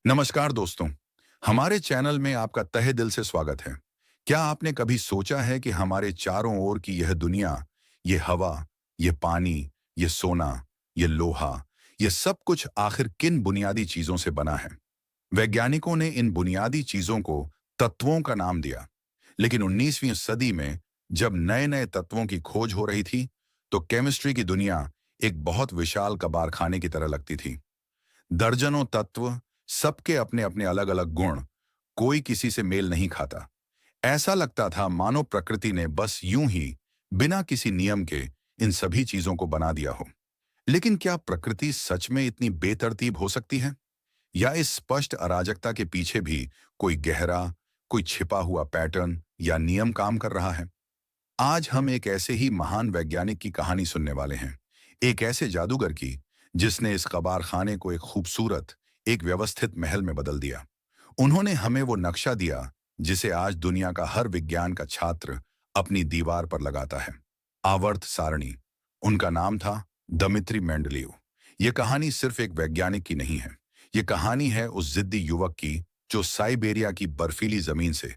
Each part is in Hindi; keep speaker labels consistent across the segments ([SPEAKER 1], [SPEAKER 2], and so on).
[SPEAKER 1] नमस्कार दोस्तों। हमारे चैनल में आपका तहे दिल से स्वागत है। क्या आपने कभी सोचा है कि हमारे चारों ओर की यह दुनिया, ये हवा, ये पानी, ये सोना, ये लोहा, ये सब कुछ आखिर किन बुनियादी चीजों से बना है? वैज्ञानिकों ने इन बुनियादी चीजों को तत्वों का नाम दिया। लेकिन 19वीं सदी में जब नए नए तत्वों की खोज हो रही थी, तो केमिस्ट्री की दुनिया एक बहुत विशाल कबाड़खाने की तरह लगती थी। दर्जनों तत्व, सबके अपने अपने अलग अलग गुण, कोई किसी से मेल नहीं खाता। ऐसा लगता था मानो प्रकृति ने बस यूं ही बिना किसी नियम के इन सभी चीजों को बना दिया हो। लेकिन क्या प्रकृति सच में इतनी बेतरतीब हो सकती है, या इस स्पष्ट अराजकता के पीछे भी कोई गहरा, कोई छिपा हुआ पैटर्न या नियम काम कर रहा है? आज हम एक ऐसे ही महान वैज्ञानिक की कहानी सुनने वाले हैं। एक ऐसे जादूगर की जिसने इस कबाड़खाने को एक खूबसूरत, एक व्यवस्थित महल में बदल दिया। उन्होंने हमें वो नक्शा दिया जिसे आज दुनिया का हर विज्ञान का छात्र अपनी दीवार पर लगाता है। आवर्त सारणी। उनका नाम था दमित्री मेंडलीव। ये कहानी सिर्फ एक वैज्ञानिक की नहीं है। ये कहानी है उस जिद्दी युवक की जो साइबेरिया की बर्फीली जमीन से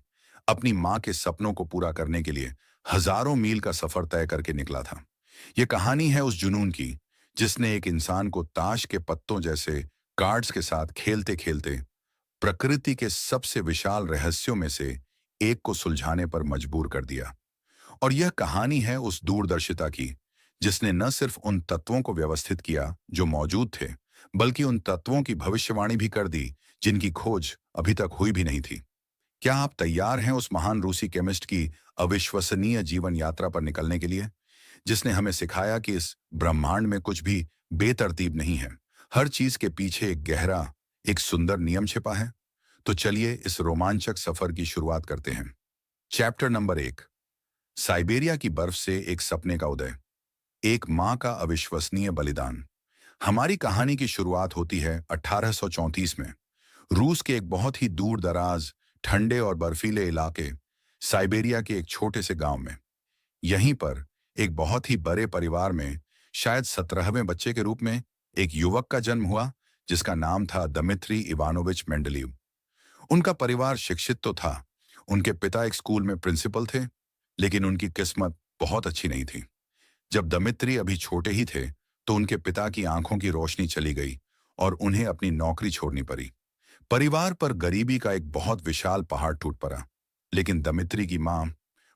[SPEAKER 1] अपनी माँ के सपनों को पूरा करने के लिए हजारों मील का सफर तय करके निकला था। ये कहानी है उस जुनून की जिसने एक इंसान को ताश के पत्तों जैसे कार्ड्स के साथ खेलते खेलते प्रकृति के सबसे विशाल रहस्यों में से एक को सुलझाने पर मजबूर कर दिया। और यह कहानी है उस दूरदर्शिता की जिसने न सिर्फ उन तत्वों को व्यवस्थित किया जो मौजूद थे, बल्कि उन तत्वों की भविष्यवाणी भी कर दी जिनकी खोज अभी तक हुई भी नहीं थी। क्या आप तैयार हैं उस महान रूसी केमिस्ट की अविश्वसनीय जीवन यात्रा पर निकलने के लिए, जिसने हमें सिखाया कि इस ब्रह्मांड में कुछ भी बेतरतीब नहीं है, हर चीज के पीछे एक गहरा, एक सुंदर नियम छिपा है? तो चलिए इस रोमांचक सफर की शुरुआत करते हैं। Chapter number 1। साइबेरिया की बर्फ से एक सपने का उदय। एक माँ का अविश्वसनीय बलिदान। हमारी कहानी की शुरुआत होती है 1834 में, रूस के एक बहुत ही दूर दराज, ठंडे और बर्फीले इलाके साइबेरिया के एक छोटे से गांव में। यहीं पर एक बहुत ही बड़े परिवार में शायद 17वें बच्चे के रूप में एक युवक का जन्म हुआ जिसका नाम था दमित्री इवानोविच मेंडलीव। उनका परिवार शिक्षित तो था, उनके पिता एक स्कूल में प्रिंसिपल थे, लेकिन उनकी किस्मत बहुत अच्छी नहीं थी। जब दमित्री अभी छोटे ही थे तो उनके पिता की आंखों की रोशनी चली गई और उन्हें अपनी नौकरी छोड़नी पड़ी। परिवार पर गरीबी का एक बहुत विशाल पहाड़ टूट पड़ा। लेकिन दमित्री की मां,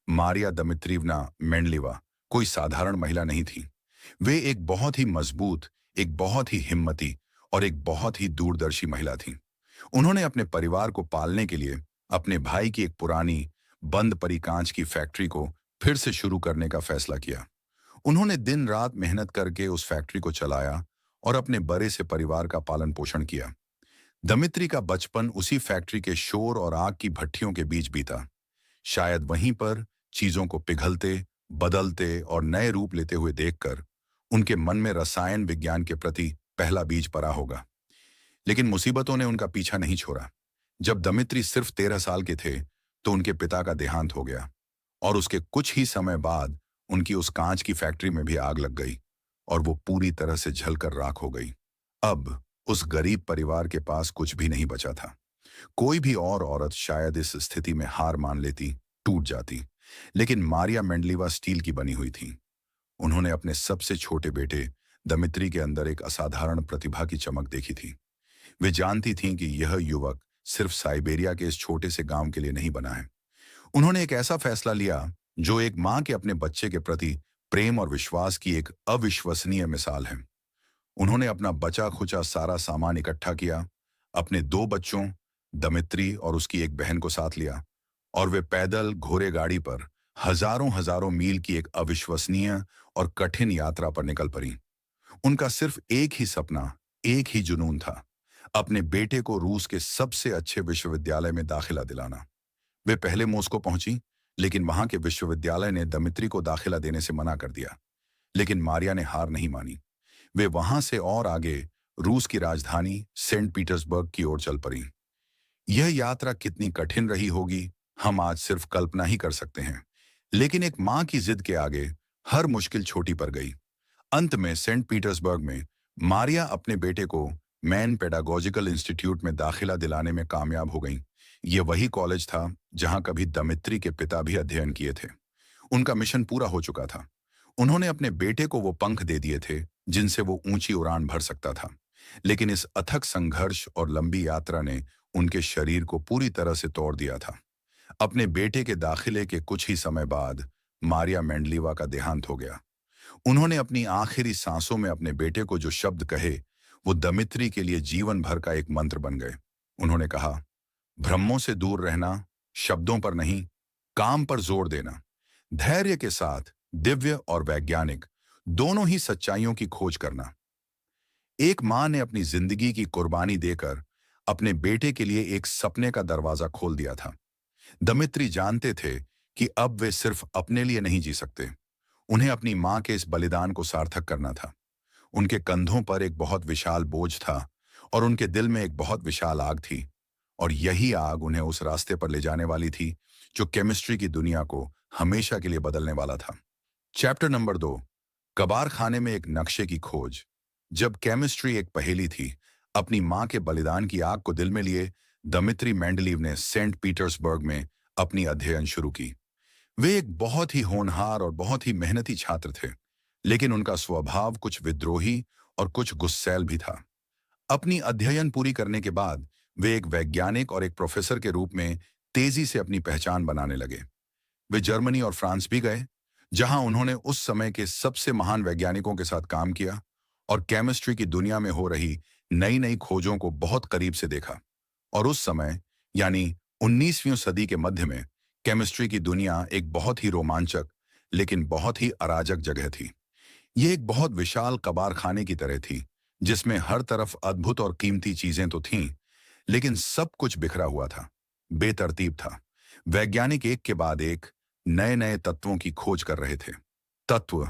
[SPEAKER 1] मारिया दमित्रिवना मेंडलीवा, कोई साधारण महिला नहीं थी। वे एक बहुत ही मजबूत, एक बहुत ही हिम्मती और एक बहुत ही दूरदर्शी महिला थी। उन्होंने अपने परिवार को पालने के लिए अपने भाई की एक पुरानी, बंद पड़ी कांच की फैक्ट्री को फिर से शुरू करने का फैसला किया। उन्होंने दिन रात मेहनत करके उस फैक्ट्री को चलाया और अपने बड़े से परिवार का पालन पोषण किया। दमित्री का बचपन उसी फैक्ट्री के शोर और आग की भट्टियों के बीच बीता। शायद वहीं पर चीजों को पिघलते, बदलते और नए रूप लेते हुए देखकर उनके मन में रसायन विज्ञान के प्रति पहला बीज पड़ा होगा। लेकिन मुसीबतों ने उनका पीछा नहीं छोड़ा। जब दमित्री सिर्फ 13 साल के थे तो उनके पिता का देहांत हो गया, और उसके कुछ ही समय बाद उनकी उस कांच की फैक्ट्री में भी आग लग गई और वो पूरी तरह से जलकर राख हो गई। अब उस गरीब परिवार के पास कुछ भी नहीं बचा था। कोई भी और औरत शायद इस स्थिति में हार मान लेती, टूट जाती। लेकिन मारिया मेंडलीवा स्टील की बनी हुई थी। उन्होंने अपने सबसे छोटे बेटे दमित्री के अंदर एक असाधारण प्रतिभा की चमक देखी थी। वे जानती थीं कि यह युवक सिर्फ साइबेरिया के इस छोटे से गांव के लिए नहीं बना है। उन्होंने एक ऐसा फैसला लिया जो एक मां के अपने बच्चे के प्रति प्रेम और विश्वास की एक अविश्वसनीय मिसाल है। उन्होंने अपना बचा खुचा सारा सामान इकट्ठा किया, अपने 2 बच्चों दमित्री और उसकी एक बहन को साथ लिया, और वे पैदल घोड़े गाड़ी पर हजारों हजारों मील की एक अविश्वसनीय और कठिन यात्रा पर निकल पड़ी। उनका सिर्फ एक ही सपना, एक ही जुनून था, अपने बेटे को रूस के सबसे अच्छे विश्वविद्यालय में दाखिला दिलाना। वे पहले मॉस्को पहुंची, लेकिन वहां के विश्वविद्यालय ने दमित्री को दाखिला देने से मना कर दिया। लेकिन मारिया ने हार नहीं मानी। वे वहां से और आगे रूस की राजधानी सेंट पीटर्सबर्ग की ओर चल पड़ी। यह यात्रा कितनी कठिन रही होगी, हम आज सिर्फ कल्पना ही कर सकते हैं। लेकिन एक मां की जिद के आगे हर मुश्किल छोटी पड़ गई। अंत में सेंट पीटर्सबर्ग में मारिया अपने बेटे को मैन पेडागोजिकल इंस्टीट्यूट में दाखिला दिलाने में कामयाब हो गईं। ये वही कॉलेज था जहां कभी दमित्री के पिता भी अध्ययन किए थे। उनका मिशन पूरा हो चुका था। उन्होंने अपने बेटे को वो पंख दे दिए थे जिनसे वो ऊंची उड़ान भर सकता था। लेकिन इस अथक संघर्ष और लंबी यात्रा ने उनके शरीर को पूरी तरह से तोड़ दिया था। अपने बेटे के दाखिले के कुछ ही समय बाद मारिया मेंडलीवा का देहांत हो गया। उन्होंने अपनी आखिरी सांसों में अपने बेटे को जो शब्द कहे, वो दमित्री के लिए जीवन भर का एक मंत्र बन गए। उन्होंने कहा, भ्रमों से दूर रहना, शब्दों पर नहीं, काम पर जोर देना, धैर्य के साथ दिव्य और वैज्ञानिक दोनों ही सच्चाइयों की खोज करना। एक मां ने अपनी जिंदगी की कुर्बानी देकर अपने बेटे के लिए एक सपने का दरवाजा खोल दिया था। दमित्री जानते थे कि अब वे सिर्फ अपने लिए नहीं जी सकते। उन्हें अपनी मां के इस बलिदान को सार्थक करना था। उनके कंधों पर एक बहुत विशाल बोझ था और उनके दिल में एक बहुत विशाल आग थी। और यही आग उन्हें उस रास्ते पर ले जाने वाली थी जो केमिस्ट्री की दुनिया को हमेशा के लिए बदलने वाला था। चैप्टर नंबर 2, कबार खाने में एक नक्शे की खोज। जब केमिस्ट्री एक पहेली थी, अपनी मां के बलिदान की आग को दिल में लिए दमित्री मेंडलीव ने सेंट पीटर्सबर्ग में अपनी अध्ययन शुरू की। वे एक बहुत ही होनहार और बहुत ही मेहनती छात्र थे, लेकिन उनका स्वभाव कुछ विद्रोही और कुछ गुस्सैल भी था। अपनी अध्ययन पूरी करने के बाद वे एक वैज्ञानिक और एक प्रोफेसर के रूप में तेजी से अपनी पहचान बनाने लगे। वे जर्मनी और फ्रांस भी गए, जहां उन्होंने उस समय के सबसे महान वैज्ञानिकों के साथ काम किया और केमिस्ट्री की दुनिया में हो रही नई नई खोजों को बहुत करीब से देखा। और उस समय, यानी 19वीं सदी के मध्य में, केमिस्ट्री की दुनिया एक बहुत ही रोमांचक लेकिन बहुत ही अराजक जगह थी। ये एक बहुत विशाल कबार खाने की तरह थी, जिसमें हर तरफ अद्भुत और कीमती चीजें तो थीं, लेकिन सब कुछ बिखरा हुआ था, बेतरतीब था। वैज्ञानिक एक के बाद एक नए नए तत्वों की खोज कर रहे थे। तत्व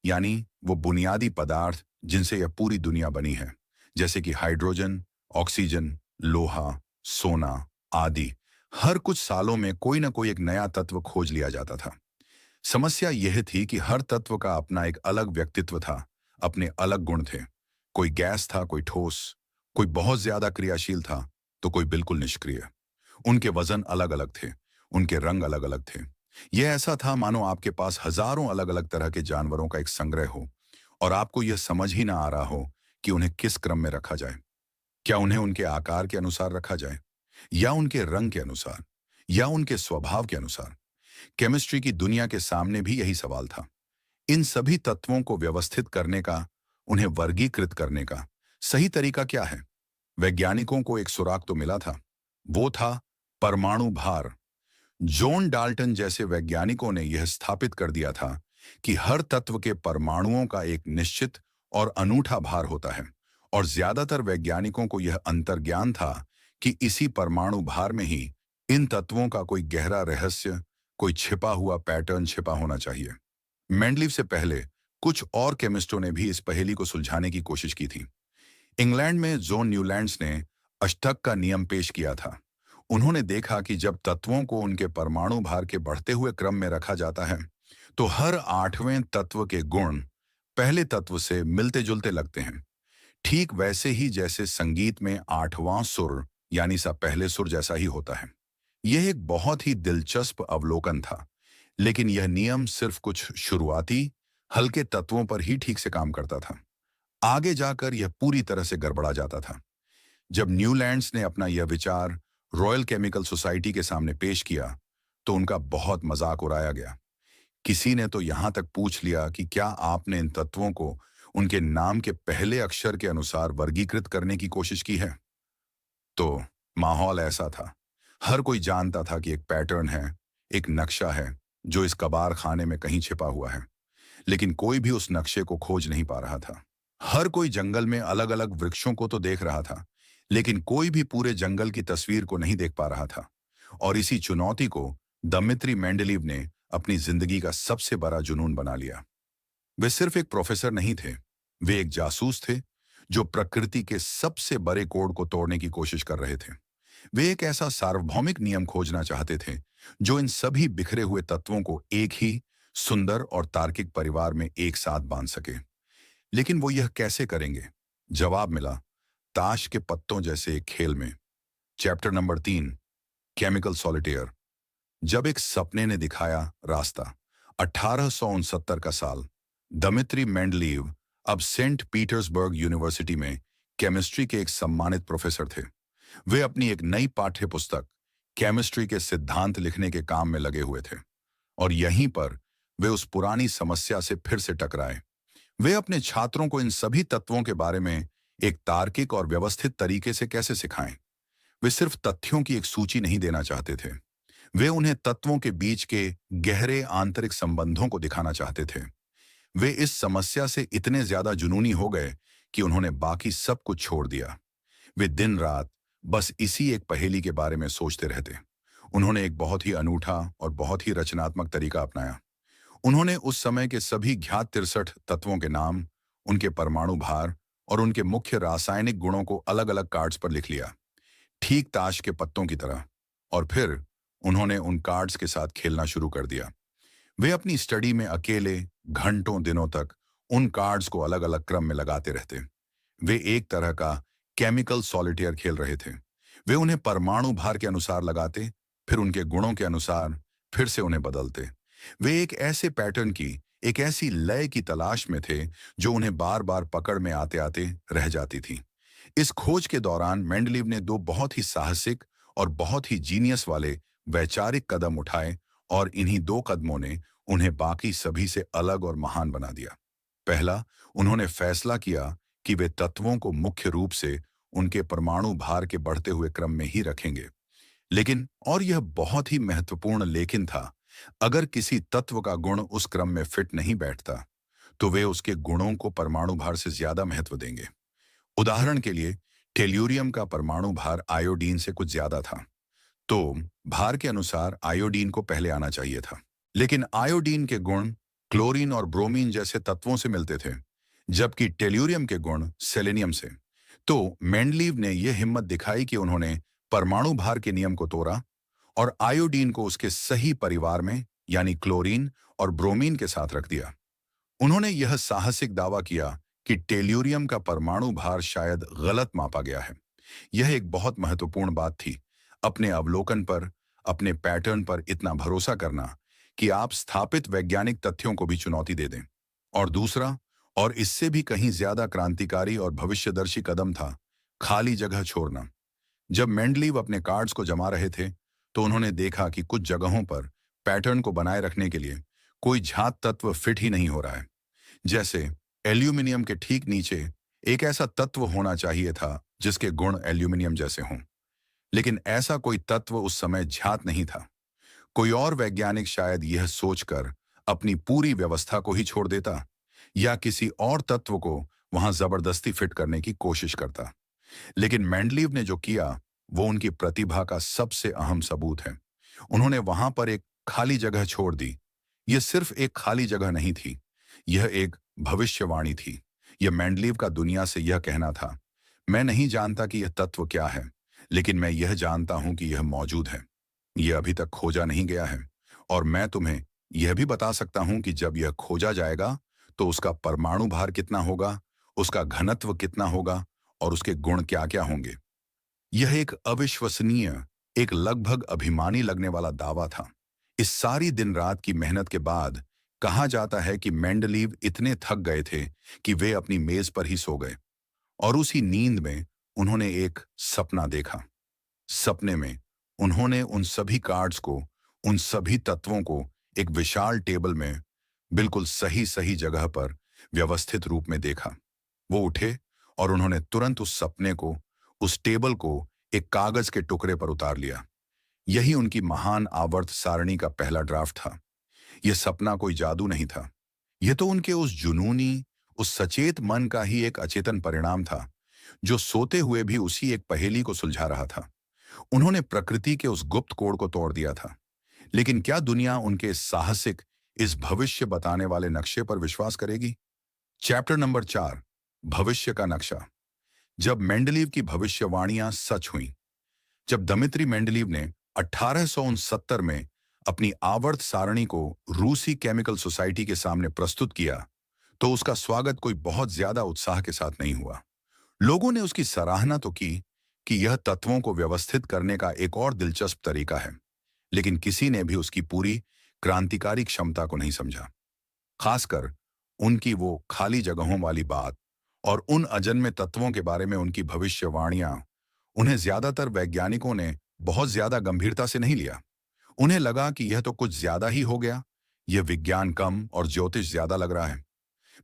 [SPEAKER 1] यानी वो बुनियादी पदार्थ जिनसे यह पूरी दुनिया बनी है, जैसे कि हाइड्रोजन, ऑक्सीजन, लोहा, सोना आदि। हर कुछ सालों में कोई ना कोई एक नया तत्व खोज लिया जाता था। समस्या यह थी कि हर तत्व का अपना एक अलग व्यक्तित्व था, अपने अलग गुण थे। कोई गैस था, कोई ठोस, कोई बहुत ज्यादा क्रियाशील था, तो कोई बिल्कुल निष्क्रिय। उनके वजन अलग अलग थे, उनके रंग अलग अलग थे। यह ऐसा था मानो आपके पास हजारों अलग अलग तरह के जानवरों का एक संग्रह हो और आपको यह समझ ही ना आ रहा हो कि उन्हें किस क्रम में रखा जाए। क्या उन्हें उनके आकार के अनुसार रखा जाए, या उनके रंग के अनुसार, या उनके स्वभाव के अनुसार? केमिस्ट्री की दुनिया के सामने भी यही सवाल था। इन सभी तत्वों को व्यवस्थित करने का, उन्हें वर्गीकृत करने का सही तरीका क्या है? वैज्ञानिकों को एक सुराग तो मिला था, वो था परमाणु भार। जॉन डाल्टन जैसे वैज्ञानिकों ने यह स्थापित कर दिया था कि हर तत्व के परमाणुओं का एक निश्चित और अनूठा भार होता है, और ज्यादातर वैज्ञानिकों को यह अंतर्ज्ञान था कि इसी परमाणु भार में ही इन तत्वों का कोई गहरा रहस्य, कोई छिपा हुआ पैटर्न छिपा होना चाहिए। मेंडलीव से पहले कुछ और केमिस्टों ने भी इस पहेली को सुलझाने की कोशिश की थी। इंग्लैंड में जॉन न्यूलैंड्स ने अष्टक का नियम पेश किया था। उन्होंने देखा कि जब तत्वों को उनके परमाणु भार के बढ़ते हुए क्रम में रखा जाता है, तो हर 8वें तत्व के गुण पहले तत्व से मिलते जुलते लगते हैं। ठीक वैसे ही जैसे संगीत में 8वां सुर यानी सा पहले सुर जैसा ही होता है। यह एक बहुत ही दिलचस्प अवलोकन था, लेकिन यह नियम सिर्फ कुछ शुरुआती हल्के तत्वों पर ही ठीक से काम करता था। आगे जाकर यह पूरी तरह से गड़बड़ा जाता था। जब न्यूलैंड्स ने अपना यह विचार रॉयल केमिकल सोसाइटी के सामने पेश किया, तो उनका बहुत मजाक उड़ाया गया। किसी ने तो यहां तक पूछ लिया कि क्या आपने इन तत्वों को उनके नाम के पहले अक्षर के अनुसार वर्गीकृत करने की कोशिश की है? तो माहौल ऐसा था, हर कोई जानता था कि एक पैटर्न है, एक नक्शा है जो इस कबार खाने में कहीं छिपा हुआ है, लेकिन कोई भी उस नक्शे को खोज नहीं पा रहा था। हर कोई जंगल में अलग अलग वृक्षों को तो देख रहा था, लेकिन कोई भी पूरे जंगल की तस्वीर को नहीं देख पा रहा था। और इसी चुनौती को दमित्री मेंडलीव ने अपनी जिंदगी का सबसे बड़ा जुनून बना लिया। वे सिर्फ एक प्रोफेसर नहीं थे, वे एक जासूस थे जो प्रकृति के सबसे बड़े कोड को तोड़ने की कोशिश कर रहे थे। वे एक ऐसा सार्वभौमिक नियम खोजना चाहते थे जो इन सभी बिखरे हुए तत्वों को एक ही सुंदर और तार्किक परिवार में एक साथ बांध सके। लेकिन वो यह कैसे करेंगे? जवाब मिला ताश के पत्तों जैसे एक खेल में। Chapter number 3, chemical solitaire. जब एक सपने ने दिखाया रास्ता। 1869 का साल। दमित्री मेंडलीव अब सेंट पीटर्सबर्ग यूनिवर्सिटी में केमिस्ट्री के एक सम्मानित प्रोफेसर थे। वे अपनी एक नई पाठ्य पुस्तक केमिस्ट्री के सिद्धांत लिखने के काम में लगे हुए थे और यहीं पर वे उस पुरानी समस्या से फिर से टकराए। वे अपने छात्रों को इन सभी तत्वों के बारे में एक तार्किक और व्यवस्थित तरीके से कैसे सिखाएं। वे सिर्फ तथ्यों की एक सूची नहीं देना चाहते थे, वे उन्हें तत्वों के बीच के गहरे आंतरिक संबंधों को दिखाना चाहते थे। वे इस समस्या से इतने ज्यादा जुनूनी हो गए कि उन्होंने बाकी सब कुछ छोड़ दिया। वे दिन रात बस इसी एक पहेली के बारे में सोचते रहते। उन्होंने एक बहुत ही अनूठा और बहुत ही रचनात्मक तरीका अपनाया। उन्होंने उस समय के सभी ज्ञात 63 तत्वों के नाम, उनके परमाणु भार और उनके मुख्य रासायनिक गुणों को अलग अलग कार्ड्स पर लिख लिया, ठीक ताश के पत्तों की तरह। और फिर उन्होंने उन कार्ड्स के साथ खेलना शुरू कर दिया। वे अपनी स्टडी में अकेले घंटों दिनों तक उन कार्ड्स को अलग अलग क्रम में लगाते रहते। वे एक तरह का केमिकल सॉलिटेयर खेल रहे थे। वे उन्हें परमाणु भार के अनुसार लगाते, फिर उनके गुणों के अनुसार फिर से उन्हें बदलते। वे एक ऐसे पैटर्न की, एक ऐसी लय की तलाश में थे जो उन्हें बार बार पकड़ में आते आते रह जाती थी। इस खोज के दौरान मेंडलीव ने दो बहुत ही साहसिक और बहुत ही जीनियस वाले वैचारिक कदम उठाए और इन्हीं दो कदमों ने उन्हें बाकी सभी से अलग और महान बना दिया। पहला, उन्होंने फैसला किया कि वे तत्वों को मुख्य रूप से उनके परमाणु भार के बढ़ते हुए क्रम में ही रखेंगे। लेकिन, और यह बहुत ही महत्वपूर्ण लेकिन था, अगर किसी तत्व का गुण उस क्रम में फिट नहीं बैठता, तो वे उसके गुणों को परमाणु भार से ज्यादा महत्व देंगे। उदाहरण के लिए, टेल्यूरियम का परमाणु भार आयोडीन से कुछ ज्यादा था, तो भार के अनुसार आयोडीन को पहले आना चाहिए था। लेकिन आयोडीन के गुण क्लोरीन और ब्रोमीन जैसे तत्वों से मिलते थे, जबकि टेल्यूरियम के गुण सेलेनियम से। तो मेंडलीव ने यह हिम्मत दिखाई कि उन्होंने परमाणु भार के नियम को तोड़ा और आयोडीन को उसके सही परिवार में, यानी क्लोरीन और ब्रोमीन के साथ रख दिया। उन्होंने यह साहसिक दावा किया कि टेल्यूरियम का परमाणु भार शायद गलत मापा गया है। यह एक बहुत महत्वपूर्ण बात थी, अपने अवलोकन पर, अपने पैटर्न पर इतना भरोसा करना कि आप स्थापित वैज्ञानिक तथ्यों को भी चुनौती दे दें। और दूसरा, और इससे भी कहीं ज्यादा क्रांतिकारी और भविष्यदर्शी कदम था, खाली जगह छोड़ना। जब मेंडलीव अपने कार्ड्स को जमा रहे थे, तो उन्होंने देखा कि कुछ जगहों पर पैटर्न को बनाए रखने के लिए कोई झात तत्व फिट ही नहीं हो रहा है। जैसे एल्यूमिनियम के ठीक नीचे एक ऐसा तत्व होना चाहिए था जिसके गुण एल्यूमिनियम जैसे हों, लेकिन ऐसा कोई तत्व उस समय ज्ञात नहीं था। कोई और वैज्ञानिक शायद यह सोचकर अपनी पूरी व्यवस्था को ही छोड़ देता या किसी और तत्व को वहां जबरदस्ती फिट करने की कोशिश करता। लेकिन मेंडलीव ने जो किया वो उनकी प्रतिभा का सबसे अहम सबूत है। उन्होंने वहां पर एक खाली जगह छोड़ दी। यह सिर्फ एक खाली जगह नहीं थी, यह एक भविष्यवाणी थी। यह मेंडलीव का दुनिया से यह कहना था, मैं नहीं जानता कि यह तत्व क्या है, लेकिन मैं यह जानता हूं कि यह मौजूद है। यह अभी तक खोजा नहीं गया है और मैं तुम्हें यह भी बता सकता हूं कि जब यह खोजा जाएगा तो उसका परमाणु भार कितना होगा, उसका घनत्व कितना होगा और उसके गुण क्या-क्या होंगे। यह एक अविश्वसनीय, एक लगभग अभिमानी लगने वाला दावा था। इस सारी दिन रात की मेहनत के बाद कहा जाता है कि मेंडलीव इतने थक गए थे कि वे अपनी मेज पर ही सो गए और उसी नींद में उन्होंने एक सपना देखा। सपने में उन्होंने उन सभी कार्ड्स को, उन सभी तत्वों को एक विशाल टेबल में बिल्कुल सही सही जगह पर व्यवस्थित रूप में देखा। वो उठे और उन्होंने तुरंत उस सपने को, उस टेबल को एक कागज के टुकड़े पर उतार लिया। यही उनकी महान आवर्त सारणी का पहला ड्राफ्ट था। यह सपना कोई जादू नहीं था, यह तो उनके उस जुनूनी, उस सचेत मन का ही एक अचेतन परिणाम था जो सोते हुए भी उसी एक पहेली को सुलझा रहा था। उन्होंने प्रकृति के उस गुप्त कोड को तोड़ दिया था। लेकिन क्या दुनिया उनके इस साहसिक, इस भविष्य बताने वाले नक्शे पर विश्वास करेगी? चैप्टर नंबर 4, भविष्य का नक्शा। जब मेंडलीव की भविष्यवाणियां सच हुईं, जब दमित्री मेंडलीव ने 1869 में अपनी आवर्त सारणी को रूसी केमिकल सोसाइटी के सामने प्रस्तुत किया, तो उसका स्वागत कोई बहुत ज्यादा उत्साह के साथ नहीं हुआ। लोगों ने उसकी सराहना तो की कि यह तत्वों को व्यवस्थित करने का एक और दिलचस्प तरीका है, लेकिन किसी ने भी उसकी पूरी क्रांतिकारी क्षमता को नहीं समझा। खासकर उनकी वो खाली जगहों वाली बात और उन अजन्मे तत्वों के बारे में उनकी भविष्यवाणियां, उन्हें ज्यादातर वैज्ञानिकों ने बहुत ज्यादा गंभीरता से नहीं लिया। उन्हें लगा कि यह तो कुछ ज्यादा ही हो गया, यह विज्ञान कम और ज्योतिष ज्यादा लग रहा है।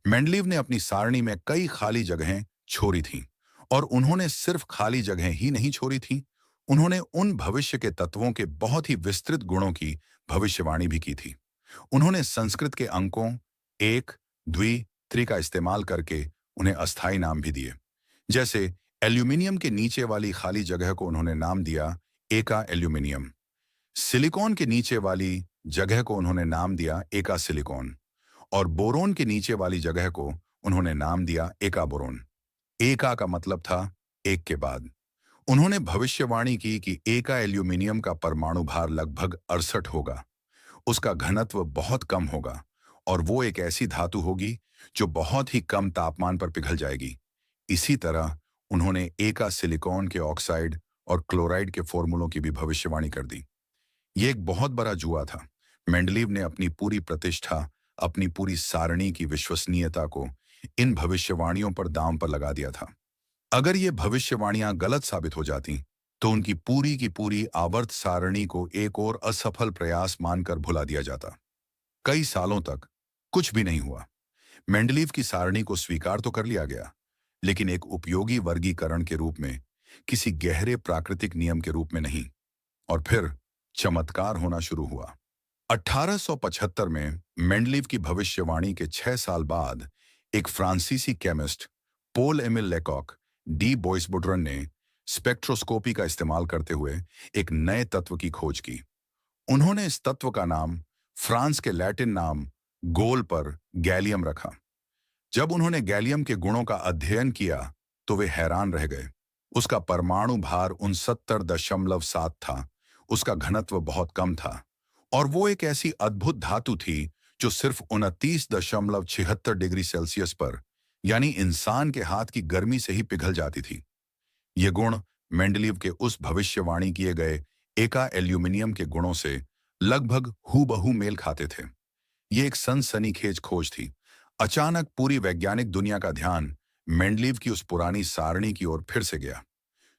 [SPEAKER 1] मेंडलीव ने अपनी सारणी में कई खाली जगहें छोड़ी थीं, और उन्होंने सिर्फ खाली जगहें ही नहीं छोड़ी थीं, उन्होंने उन भविष्य के तत्वों के बहुत ही विस्तृत गुणों की भविष्यवाणी भी की थी। उन्होंने संस्कृत के अंकों एक, द्वि, त्रि का इस्तेमाल करके उन्हें अस्थायी नाम भी दिए। जैसे एल्यूमिनियम के नीचे वाली खाली जगह को उन्होंने नाम दिया एका एल्यूमिनियम। सिलिकॉन के नीचे वाली जगह को उन्होंने नाम दिया एका सिलिकॉन, और बोरोन के नीचे वाली जगह को उन्होंने नाम दिया एका बोरोन। एका का मतलब था एक के बाद। उन्होंने भविष्यवाणी की कि एका एल्यूमिनियम का परमाणु भार लगभग 68 होगा, उसका घनत्व बहुत कम होगा, और वो एक ऐसी धातु होगी जो बहुत ही कम तापमान पर पिघल जाएगी। इसी तरह उन्होंने एका सिलिकॉन के ऑक्साइड और क्लोराइड के फॉर्मूलों की भी भविष्यवाणी कर दी। ये एक बहुत बड़ा जुआ था। मेंडलीव ने अपनी पूरी प्रतिष्ठा, अपनी पूरी सारणी की विश्वसनीयता को इन भविष्यवाणियों पर दांव पर लगा दिया था। अगर ये भविष्यवाणियां गलत साबित हो जाती, तो उनकी पूरी की पूरी आवर्त सारणी को एक और असफल प्रयास मानकर भुला दिया जाता। कई सालों तक कुछ भी नहीं हुआ। मेंडलीव की सारणी को स्वीकार तो कर लिया गया, लेकिन एक उपयोगी वर्गीकरण के रूप में, किसी गहरे प्राकृतिक नियम के रूप में नहीं। और फिर चमत्कार होना शुरू हुआ। 1875 में मेंडलीव की भविष्यवाणी के 6 साल बाद एक फ्रांसीसी केमिस्ट पोल एमिल लेकॉक डी बोइसबुडरन ने स्पेक्ट्रोस्कोपी का इस्तेमाल करते हुए एक नए तत्व की खोज की। उन्होंने इस तत्व का नाम फ्रांस के लैटिन नाम गोल पर गैलियम रखा। जब उन्होंने गैलियम के गुणों का अध्ययन किया, तो वे हैरान रह गए। उसका परमाणु भार 69.7 था, उसका घनत्व बहुत कम था, और वो एक ऐसी अद्भुत धातु थी जो सिर्फ 29.76 डिग्री सेल्सियस पर, यानी इंसान के हाथ की गर्मी से ही पिघल जाती थी। ये गुण मेंडलीव के उस भविष्यवाणी किए गए एका एल्यूमिनियम के गुणों से लगभग हूबहू मेल खाते थे। ये एक सनसनीखेज खोज थी। अचानक पूरी वैज्ञानिक दुनिया का ध्यान मेंडलीव की उस पुरानी सारणी की ओर फिर से गया।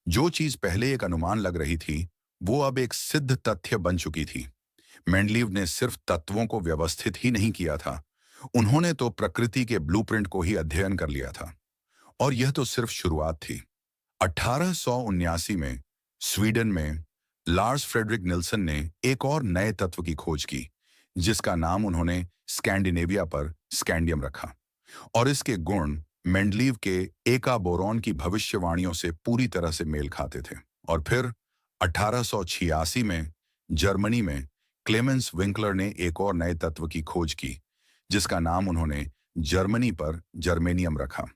[SPEAKER 1] जो चीज पहले एक अनुमान लग रही थी, वो अब एक सिद्ध तथ्य बन चुकी थी। मेंडलीव ने सिर्फ तत्वों को व्यवस्थित ही नहीं किया था, उन्होंने तो प्रकृति के ब्लूप्रिंट को ही अध्ययन कर लिया था। और यह तो सिर्फ शुरुआत थी। 1879 में स्वीडन में लार्स फ्रेडरिक निल्सन ने एक और नए तत्व की खोज की, जिसका नाम उन्होंने स्कैंडिनेविया पर स्कैंडियम रखा, और इसके गुण मेंडलीव के एका बोरॉन की भविष्यवाणियों से पूरी तरह से मेल खाते थे। और फिर 1886 में जर्मनी में क्लेमेंस विंकलर ने एक और नए तत्व की खोज की, जिसका नाम उन्होंने जर्मनी पर जर्मेनियम रखा,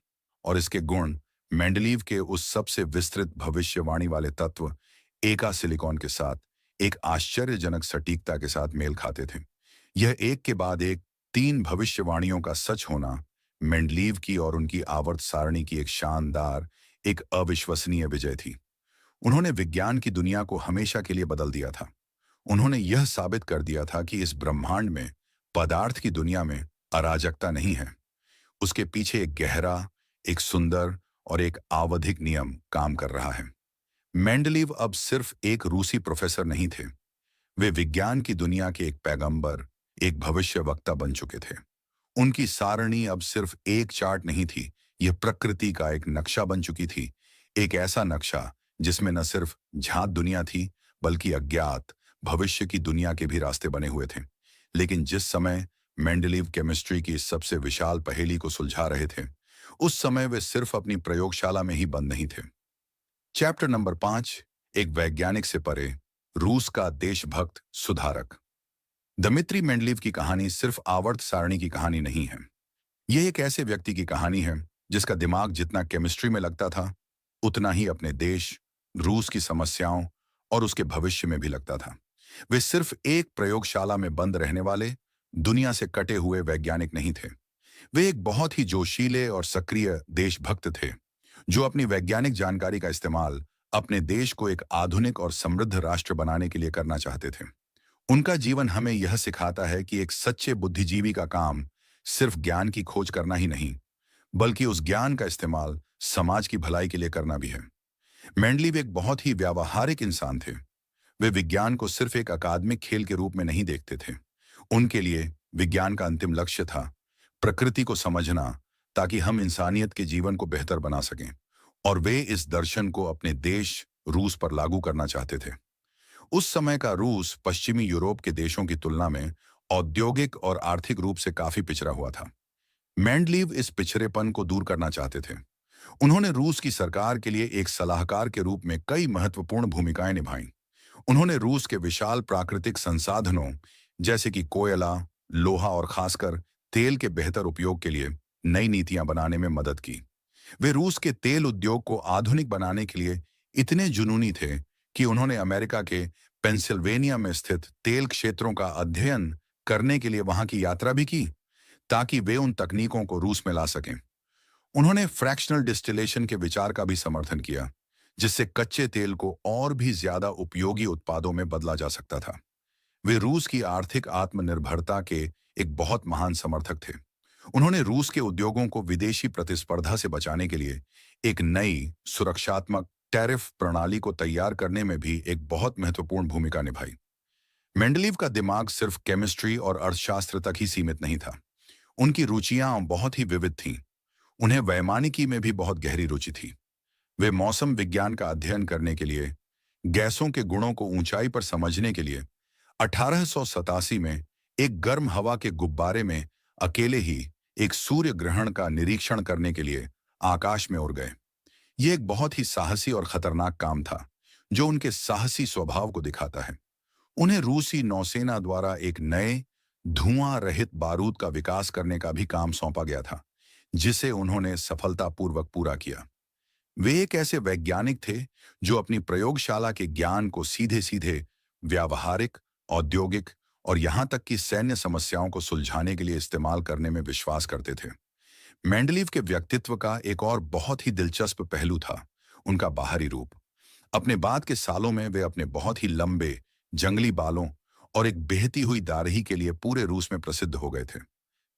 [SPEAKER 1] और इसके गुण मेंडलीव के उस सबसे विस्तृत भविष्यवाणी वाले तत्व एका सिलिकॉन के साथ एक आश्चर्यजनक सटीकता के साथ मेल खाते थे। यह एक के बाद एक 3 भविष्यवाणियों का सच होना मेंडलीव की और उनकी आवर्त सारणी की एक शानदार, एक अविश्वसनीय विजय थी। उन्होंने विज्ञान की दुनिया को हमेशा के लिए बदल दिया था। उन्होंने यह साबित कर दिया था कि इस ब्रह्मांड में, पदार्थ की दुनिया में अराजकता नहीं है। उसके पीछे एक गहरा, एक सुंदर और एक आवधिक नियम काम कर रहा है। मेंडलीव अब सिर्फ एक रूसी प्रोफेसर नहीं थे, वे विज्ञान की दुनिया के एक पैगंबर, एक भविष्यवक्ता बन चुके थे। उनकी सारणी अब सिर्फ एक चार्ट नहीं थी, यह प्रकृति का एक नक्शा बन चुकी थी। एक ऐसा नक्शा जिसमें न सिर्फ झांक दुनिया थी, बल्कि अज्ञात भविष्य की दुनिया के भी रास्ते बने हुए थे। लेकिन जिस समय मेंडलीव केमिस्ट्री की इस सबसे विशाल पहेली को सुलझा रहे थे, उस समय वे सिर्फ अपनी प्रयोगशाला में ही बंद नहीं थे। चैप्टर नंबर 5, एक वैज्ञानिक से परे, रूस का देशभक्त सुधारक। दमित्री मेंडलीव की कहानी सिर्फ आवर्त सारणी की कहानी नहीं है। यह एक ऐसे व्यक्ति की कहानी है जिसका दिमाग जितना केमिस्ट्री में लगता था, उतना ही अपने देश, रूस की समस्याओं और उसके भविष्य में भी लगता था। वे सिर्फ एक प्रयोगशाला में बंद रहने वाले, दुनिया से कटे हुए वैज्ञानिक नहीं थे। वे एक बहुत ही जोशीले और सक्रिय देशभक्त थे। जो अपनी वैज्ञानिक जानकारी का इस्तेमाल अपने देश को एक आधुनिक और समृद्ध राष्ट्र बनाने के लिए करना चाहते थे। उनका जीवन हमें यह सिखाता है कि एक सच्चे बुद्धिजीवी का काम सिर्फ ज्ञान की खोज करना ही नहीं, बल्कि उस ज्ञान का इस्तेमाल समाज की भलाई के लिए करना भी है। मेंडलीव एक बहुत ही व्यावहारिक इंसान थे। वे विज्ञान को सिर्फ एक अकादमिक खेल के रूप में नहीं देखते थे। उनके लिए विज्ञान का अंतिम लक्ष्य था प्रकृति को समझना, ताकि हम इंसानियत के जीवन को बेहतर बना सकें। और वे इस दर्शन को अपने देश रूस पर लागू करना चाहते थे। उस समय का रूस पश्चिमी यूरोप के देशों की तुलना में औद्योगिक और आर्थिक रूप से काफी पिछड़ा हुआ था। मेंडलीव इस पिछड़ेपन को दूर करना चाहते थे। उन्होंने रूस की सरकार के लिए एक सलाहकार के रूप में कई महत्वपूर्ण भूमिकाएं निभाईं। उन्होंने रूस के विशाल प्राकृतिक संसाधनों जैसे कि कोयला, लोहा और खासकर तेल के बेहतर उपयोग के लिए नई नीतियां बनाने में मदद की। वे रूस के तेल उद्योग को आधुनिक बनाने के लिए इतने जुनूनी थे कि उन्होंने अमेरिका के पेंसिल्वेनिया में स्थित तेल क्षेत्रों का अध्ययन करने के लिए वहां की यात्रा भी की, ताकि वे उन तकनीकों को रूस में ला सकें। उन्होंने फ्रैक्शनल डिस्टिलेशन के विचार का भी समर्थन किया, जिससे कच्चे तेल को और भी ज्यादा उपयोगी उत्पादों में बदला जा सकता था। वे रूस की आर्थिक आत्मनिर्भरता के एक बहुत महान समर्थक थे। उन्होंने रूस के उद्योगों को विदेशी प्रतिस्पर्धा से बचाने के लिए एक नई सुरक्षात्मक टैरिफ प्रणाली को तैयार करने में भी एक बहुत महत्वपूर्ण भूमिका निभाई। मेंडलीव का दिमाग सिर्फ केमिस्ट्री और अर्थशास्त्र तक ही सीमित नहीं था। उनकी रुचियां बहुत ही विविध थीं। उन्हें वैमानिकी में भी बहुत गहरी रुचि थी। वे मौसम विज्ञान का अध्ययन करने के लिए, गैसों के गुणों को ऊंचाई पर समझने के लिए 1887 में एक गर्म हवा के गुब्बारे में अकेले ही एक सूर्य ग्रहण का निरीक्षण करने के लिए आकाश में उड़ गए। यह एक बहुत ही साहसी और खतरनाक काम था, जो उनके साहसी स्वभाव को दिखाता है। उन्हें रूसी नौसेना द्वारा एक नए धुआं रहित बारूद का विकास करने का भी काम सौंपा गया था, जिसे उन्होंने सफलतापूर्वक पूरा किया। वे एक ऐसे वैज्ञानिक थे जो अपनी प्रयोगशाला के ज्ञान को सीधे सीधे व्यावहारिक, औद्योगिक और यहां तक कि सैन्य समस्याओं को सुलझाने के लिए इस्तेमाल करने में विश्वास करते थे। मेंडलीव के व्यक्तित्व का एक और बहुत ही दिलचस्प पहलू था उनका बाहरी रूप। अपने बाद के सालों में वे अपने बहुत ही लंबे जंगली बालों और एक बहती हुई दाढ़ी के लिए पूरे रूस में प्रसिद्ध हो गए थे।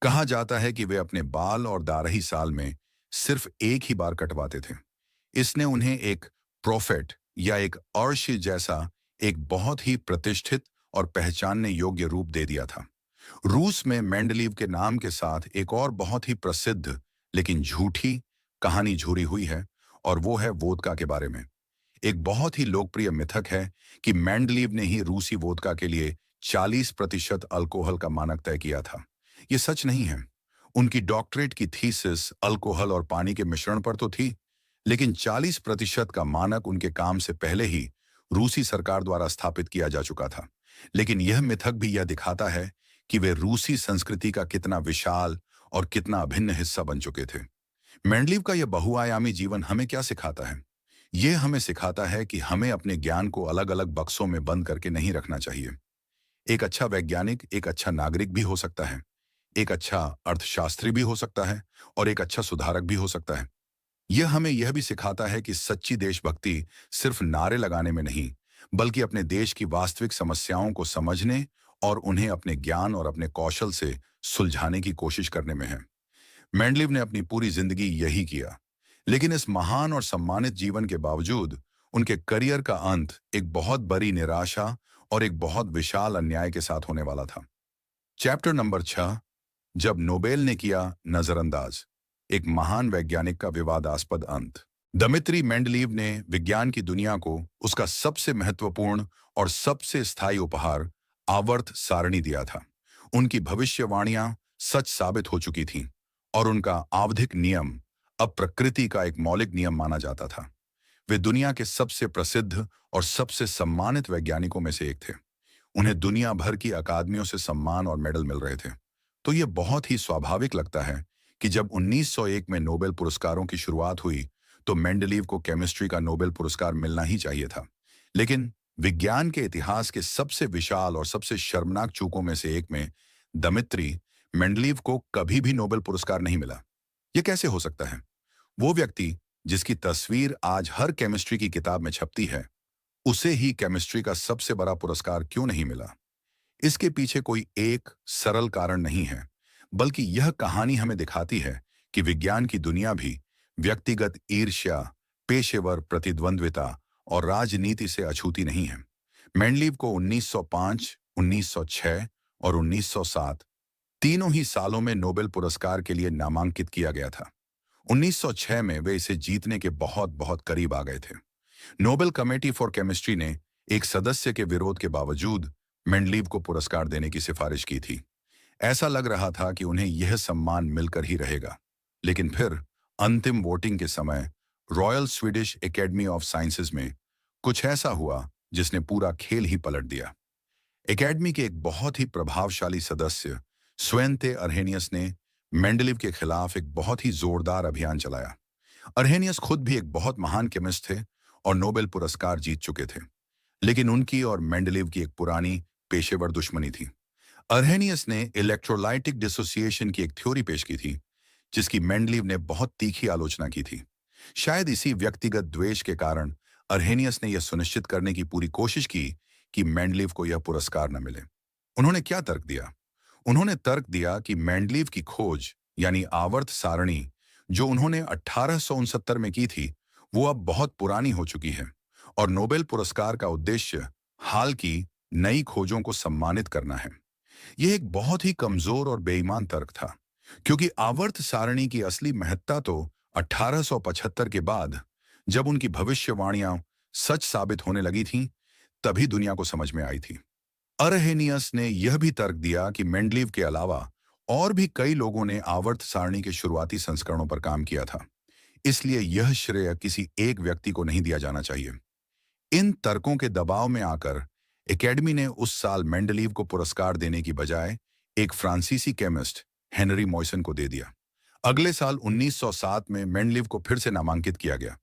[SPEAKER 1] कहा जाता है कि वे अपने बाल और दाढ़ी साल में सिर्फ एक ही बार कटवाते थे। इसने उन्हें एक प्रोफेट या एक अर्शी जैसा एक बहुत ही प्रतिष्ठित और पहचानने योग्य रूप दे दिया था। रूस में मेंडलीव के नाम के साथ एक और बहुत ही प्रसिद्ध लेकिन झूठी कहानी जुड़ी हुई है, और वो है वोदका के बारे में। एक बहुत ही लोकप्रिय मिथक है कि मेंडलीव ने ही रूसी वोदका के लिए 40% अल्कोहल का मानक तय किया था। ये सच नहीं है। उनकी डॉक्टरेट की थीसिस अल्कोहल और पानी के मिश्रण पर तो थी, लेकिन 40% का मानक उनके काम से पहले ही रूसी सरकार द्वारा स्थापित किया जा चुका था। लेकिन यह मिथक भी यह दिखाता है कि वे रूसी संस्कृति का कितना विशाल और कितना अभिन्न हिस्सा बन चुके थे। मेंडलीव का यह बहुआयामी जीवन हमें क्या सिखाता है? यह हमें सिखाता है कि हमें अपने ज्ञान को अलग अलग बक्सों में बंद करके नहीं रखना चाहिए। एक अच्छा वैज्ञानिक एक अच्छा नागरिक भी हो सकता है, एक अच्छा अर्थशास्त्री भी हो सकता है, और एक अच्छा सुधारक भी हो सकता है। यह हमें यह भी सिखाता है कि सच्ची देशभक्ति सिर्फ नारे लगाने में नहीं, बल्कि अपने देश की वास्तविक समस्याओं को समझने और उन्हें अपने ज्ञान और अपने कौशल से सुलझाने की कोशिश करने में है। मेंडलीव ने अपनी पूरी जिंदगी यही किया, लेकिन इस महान और सम्मानित जीवन के बावजूद उनके करियर का अंत एक बहुत बड़ी निराशा और एक बहुत विशाल अन्याय के साथ होने वाला था। चैप्टर नंबर 6, जब नोबेल ने किया नजरअंदाज, एक महान वैज्ञानिक का विवादास्पद अंत। दमित्री मेंडलीव ने विज्ञान की दुनिया को उसका सबसे महत्वपूर्ण और सबसे स्थायी उपहार आवर्त सारणी दिया था। उनकी भविष्यवाणियां सच साबित हो चुकी थीं, और उनका आवधिक नियम अब प्रकृति का एक मौलिक नियम माना जाता था। वे दुनिया के सबसे प्रसिद्ध और सबसे सम्मानित वैज्ञानिकों में से एक थे। उन्हें दुनिया भर की अकादमियों से सम्मान और मेडल मिल रहे थे। तो यह बहुत ही स्वाभाविक लगता है कि जब 1901 में नोबेल पुरस्कारों की शुरुआत हुई, तो मेंडलीव को केमिस्ट्री का नोबेल पुरस्कार मिलना ही चाहिए था। लेकिन विज्ञान के इतिहास के सबसे विशाल और सबसे शर्मनाक चूकों में से एक में दमित्री मेंडलीव को कभी भी नोबेल पुरस्कार नहीं मिला। यह कैसे हो सकता है? वो व्यक्ति जिसकी तस्वीर आज हर केमिस्ट्री की किताब में छपती है, उसे ही केमिस्ट्री का सबसे बड़ा पुरस्कार क्यों नहीं मिला? इसके पीछे कोई एक सरल कारण नहीं है, बल्कि यह कहानी हमें दिखाती है कि विज्ञान की दुनिया भी व्यक्तिगत ईर्ष्या, पेशेवर प्रतिद्वंद्विता और राजनीति से अछूती नहीं है। मेंडलीव को 1905, 1906 और 1907 तीनों ही सालों में नोबेल पुरस्कार के लिए नामांकित किया गया था। 1906 में वे इसे जीतने के बहुत बहुत करीब आ गए थे। नोबेल कमेटी फॉर केमिस्ट्री ने एक सदस्य के विरोध के बावजूद मेंडलीव को पुरस्कार देने की सिफारिश की थी। ऐसा लग रहा था कि उन्हें यह सम्मान मिलकर ही रहेगा। लेकिन फिर अंतिम वोटिंग के समय royal Swedish academy of sciences में कुछ ऐसा हुआ जिसने पूरा खेल ही पलट दिया। एकेडमी के एक बहुत ही प्रभावशाली सदस्य स्वेंते अर्हेनियस ने मेंडलीव के खिलाफ एक बहुत ही जोरदार अभियान चलाया। अर्हेनियस खुद भी एक बहुत महान केमिस्ट थे और नोबेल पुरस्कार जीत चुके थे, लेकिन उनकी और मेंडलीव की एक पुरानी पेशेवर दुश्मनी थी। अर्हेनियस ने इलेक्ट्रोलाइटिक डिसोसिएशन की एक थ्योरी पेश की थी, जिसकी मेंडलीव ने बहुत तीखी आलोचना की थी। शायद इसी व्यक्तिगत द्वेष के कारण अर्हेनियस ने यह सुनिश्चित करने की पूरी कोशिश की कि मेंडलीव को यह पुरस्कार न मिले। उन्होंने क्या तर्क दिया? उन्होंने तर्क दिया कि मेंडलीव की खोज यानी आवर्त सारणी, जो उन्होंने 1869 में की थी, वो अब बहुत पुरानी हो चुकी है और नोबेल पुरस्कार का उद्देश्य हाल की नई खोजों को सम्मानित करना है। यह एक बहुत ही कमजोर और बेईमान तर्क था, क्योंकि आवर्त सारणी की असली महत्ता तो 1875 के बाद, जब उनकी भविष्यवाणियां सच साबित होने लगी थीं, तभी दुनिया को समझ में आई थी। अर्हेनियस ने यह भी तर्क दिया कि मेंडलीव के अलावा और भी कई लोगों ने आवर्त सारणी के शुरुआती संस्करणों पर काम किया था, इसलिए यह श्रेय किसी एक व्यक्ति को नहीं दिया जाना चाहिए। इन तर्कों के दबाव में आकर एकेडमी ने उस साल मेंडलीव को पुरस्कार देने की बजाय एक फ्रांसीसी केमिस्ट हेनरी मॉयसन को दे दिया। अगले साल 1907 में मेंडलीव को फिर से नामांकित किया गया,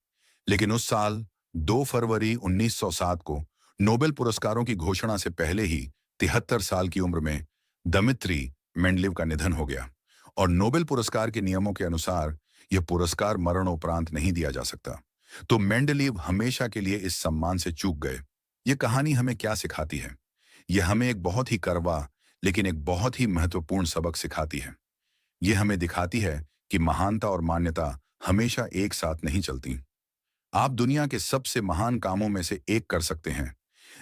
[SPEAKER 1] लेकिन उस साल 2 फरवरी 1907 को नोबेल पुरस्कारों की घोषणा से पहले ही 73 साल की उम्र में दमित्री मेंडलीव का निधन हो गया और नोबेल पुरस्कार के नियमों के अनुसार यह पुरस्कार मरणोपरांत नहीं दिया जा सकता। तो मेंडलीव हमेशा के लिए इस सम्मान से चूक गए। ये कहानी हमें क्या सिखाती है? यह हमें एक बहुत ही कड़वा लेकिन एक बहुत ही महत्वपूर्ण सबक सिखाती है। यह हमें दिखाती है कि महानता और मान्यता हमेशा एक साथ नहीं चलती। आप दुनिया के सबसे महान कामों में से एक कर सकते हैं,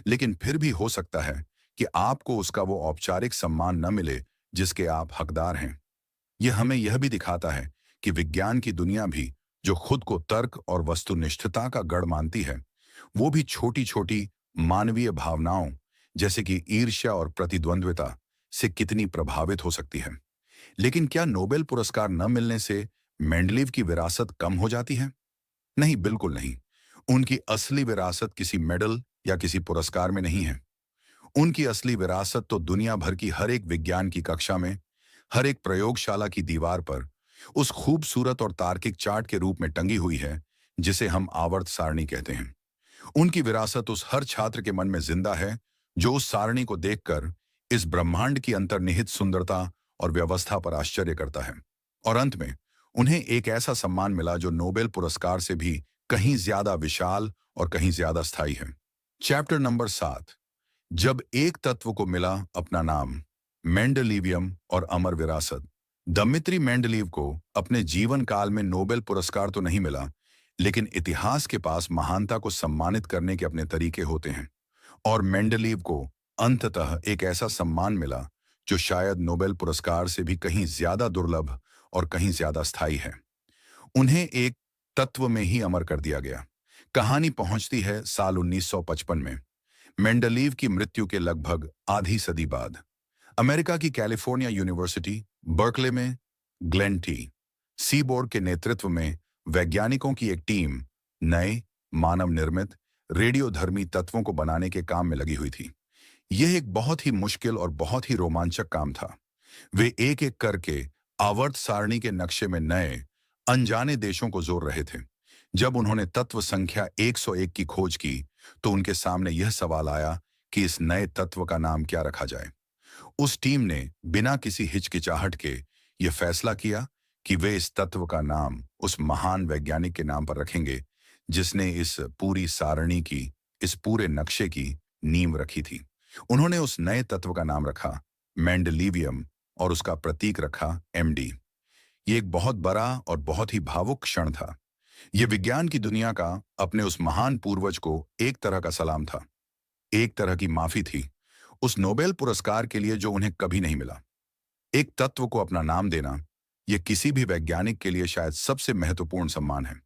[SPEAKER 1] लेकिन फिर भी हो सकता है कि आपको उसका वो औपचारिक सम्मान न मिले जिसके आप हकदार हैं। यह हमें यह भी दिखाता है कि विज्ञान की दुनिया भी, जो खुद को तर्क और वस्तुनिष्ठता का गढ़ मानती है, वो भी छोटी छोटी मानवीय भावनाओं जैसे कि ईर्ष्या और प्रतिद्वंद्विता से कितनी प्रभावित हो सकती है। लेकिन क्या नोबेल पुरस्कार न मिलने से मेंडलीव की विरासत कम हो जाती है? नहीं, बिल्कुल नहीं। उनकी असली विरासत किसी मेडल या किसी पुरस्कार में नहीं है। उनकी असली विरासत तो दुनिया भर की हर एक विज्ञान की कक्षा में, हर एक प्रयोगशाला की दीवार पर उस खूबसूरत और तार्किक चार्ट के रूप में टंगी हुई है जिसे हम आवर्त सारणी कहते हैं। उनकी विरासत उस हर छात्र के मन में जिंदा है जो उस सारणी को देखकर इस ब्रह्मांड की अंतर्निहित सुंदरता और व्यवस्था पर आश्चर्य करता है। और अंत में उन्हें एक ऐसा सम्मान मिला जो नोबेल पुरस्कार से भी कहीं ज्यादा विशाल और कहीं ज्यादा स्थायी है। Chapter number 7। जब एक तत्व को मिला अपना नाम, मेंडलीवियम और अमर विरासत। दमित्री मेंडलीव को अपने जीवन काल में नोबेल पुरस्कार तो नहीं मिला, लेकिन इतिहास के पास महानता को सम्मानित करने के अपने तरीके होते हैं। और मेंडलीव को अंततः एक ऐसा सम्मान मिला जो शायद नोबेल पुरस्कार से भी कहीं ज्यादा दुर्लभ और कहीं ज्यादा स्थायी है। उन्हें एक तत्व में ही अमर कर दिया गया। कहानी पहुंचती है साल 1955 में, मेंडलीव की मृत्यु के लगभग आधी सदी बाद। अमेरिका की कैलिफोर्निया यूनिवर्सिटी बर्कले में ग्लेन टी सीबोर्ग के नेतृत्व में वैज्ञानिकों की एक टीम नए मानव निर्मित रेडियोधर्मी तत्वों को बनाने के काम में लगी हुई थी। यह एक बहुत ही मुश्किल और बहुत ही रोमांचक काम था। वे एक एक करके आवर्त सारणी के नक्शे में नए अनजाने देशों को जोड़ रहे थे। जब उन्होंने तत्व संख्या 101 की खोज की तो उनके सामने यह सवाल आया कि इस नए तत्व का नाम क्या रखा जाए। उस टीम ने बिना किसी हिचकिचाहट के यह फैसला किया कि वे इस तत्व का नाम उस महान वैज्ञानिक के नाम पर रखेंगे जिसने इस पूरी सारणी की, इस पूरे नक्शे की नींव रखी थी। उन्होंने उस नए तत्व का नाम रखा मेंडलीवियम और उसका प्रतीक रखा एमडी। ये एक बहुत बड़ा और बहुत ही भावुक क्षण था। ये विज्ञान की दुनिया का अपने उस महान पूर्वज को एक तरह का सलाम था, एक तरह की माफी थी उस नोबेल पुरस्कार के लिए जो उन्हें कभी नहीं मिला। एक तत्व को अपना नाम देना, यह किसी भी वैज्ञानिक के लिए शायद सबसे महत्वपूर्ण सम्मान है।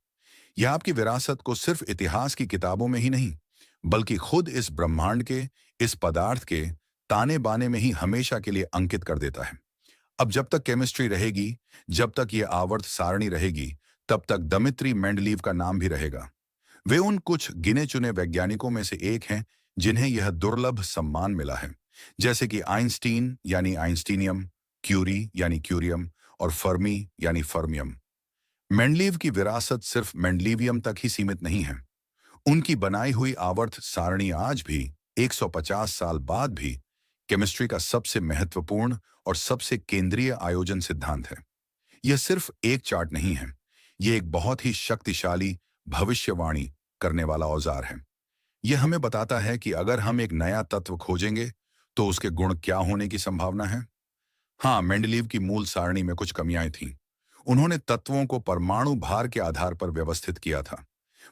[SPEAKER 1] यह आपकी विरासत को सिर्फ इतिहास की किताबों में ही नहीं, बल्कि खुद इस ब्रह्मांड के, इस पदार्थ के ताने बाने में ही हमेशा के लिए अंकित कर देता है। अब जब तक केमिस्ट्री रहेगी, जब तक ये आवर्त सारणी रहेगी, तब तक दमित्री मेंडलीव का नाम भी रहेगा। वे उन कुछ गिने चुने वैज्ञानिकों में से एक हैं जिन्हें यह दुर्लभ सम्मान मिला है। जैसे कि आइंस्टीन यानी आइंस्टीनियम, क्यूरी यानी क्यूरियम और फर्मी यानी फर्मियम। मेंडलीव की विरासत सिर्फ मेंडलीवियम तक ही सीमित नहीं है। उनकी बनाई हुई आवर्त सारणी आज भी 150 साल बाद भी केमिस्ट्री का सबसे महत्वपूर्ण और सबसे केंद्रीय आयोजन सिद्धांत है। यह सिर्फ एक चार्ट नहीं है, यह एक बहुत ही शक्तिशाली भविष्यवाणी करने वाला औजार है। यह हमें बताता है कि अगर हम एक नया तत्व खोजेंगे तो उसके गुण क्या होने की संभावना है। हाँ, मेंडलीव की मूल सारणी में कुछ कमियां थीं। उन्होंने तत्वों को परमाणु भार के आधार पर व्यवस्थित किया था।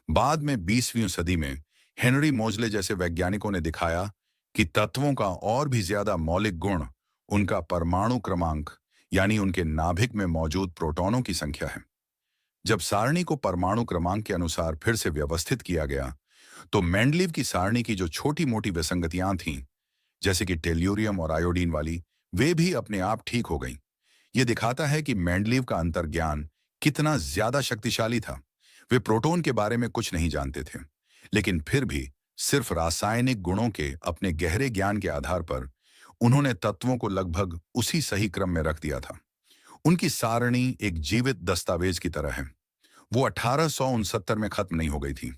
[SPEAKER 1] बाद में 20वीं सदी में हेनरी मोजले जैसे वैज्ञानिकों ने दिखाया कि तत्वों का और भी ज्यादा मौलिक गुण उनका परमाणु क्रमांक, यानी उनके नाभिक में मौजूद प्रोटॉनों की संख्या है। जब सारणी को परमाणु क्रमांक के अनुसार फिर से व्यवस्थित किया गया, तो मेंडलीव की सारणी की जो छोटी मोटी विसंगतियां थीं, जैसे कि टेल्यूरियम और आयोडीन वाली, वे भी अपने आप ठीक हो गईं। यह दिखाता है कि मेंडलीव का अंतर्ज्ञान कितना ज्यादा शक्तिशाली था। वे प्रोटॉन के बारे में कुछ नहीं जानते थे, लेकिन फिर भी सिर्फ रासायनिक गुणों के अपने गहरे ज्ञान के आधार पर उन्होंने तत्वों को लगभग उसी सही क्रम में रख दिया था। उनकी सारणी एक जीवित दस्तावेज की तरह है। वो 1869 में खत्म नहीं हो गई थी।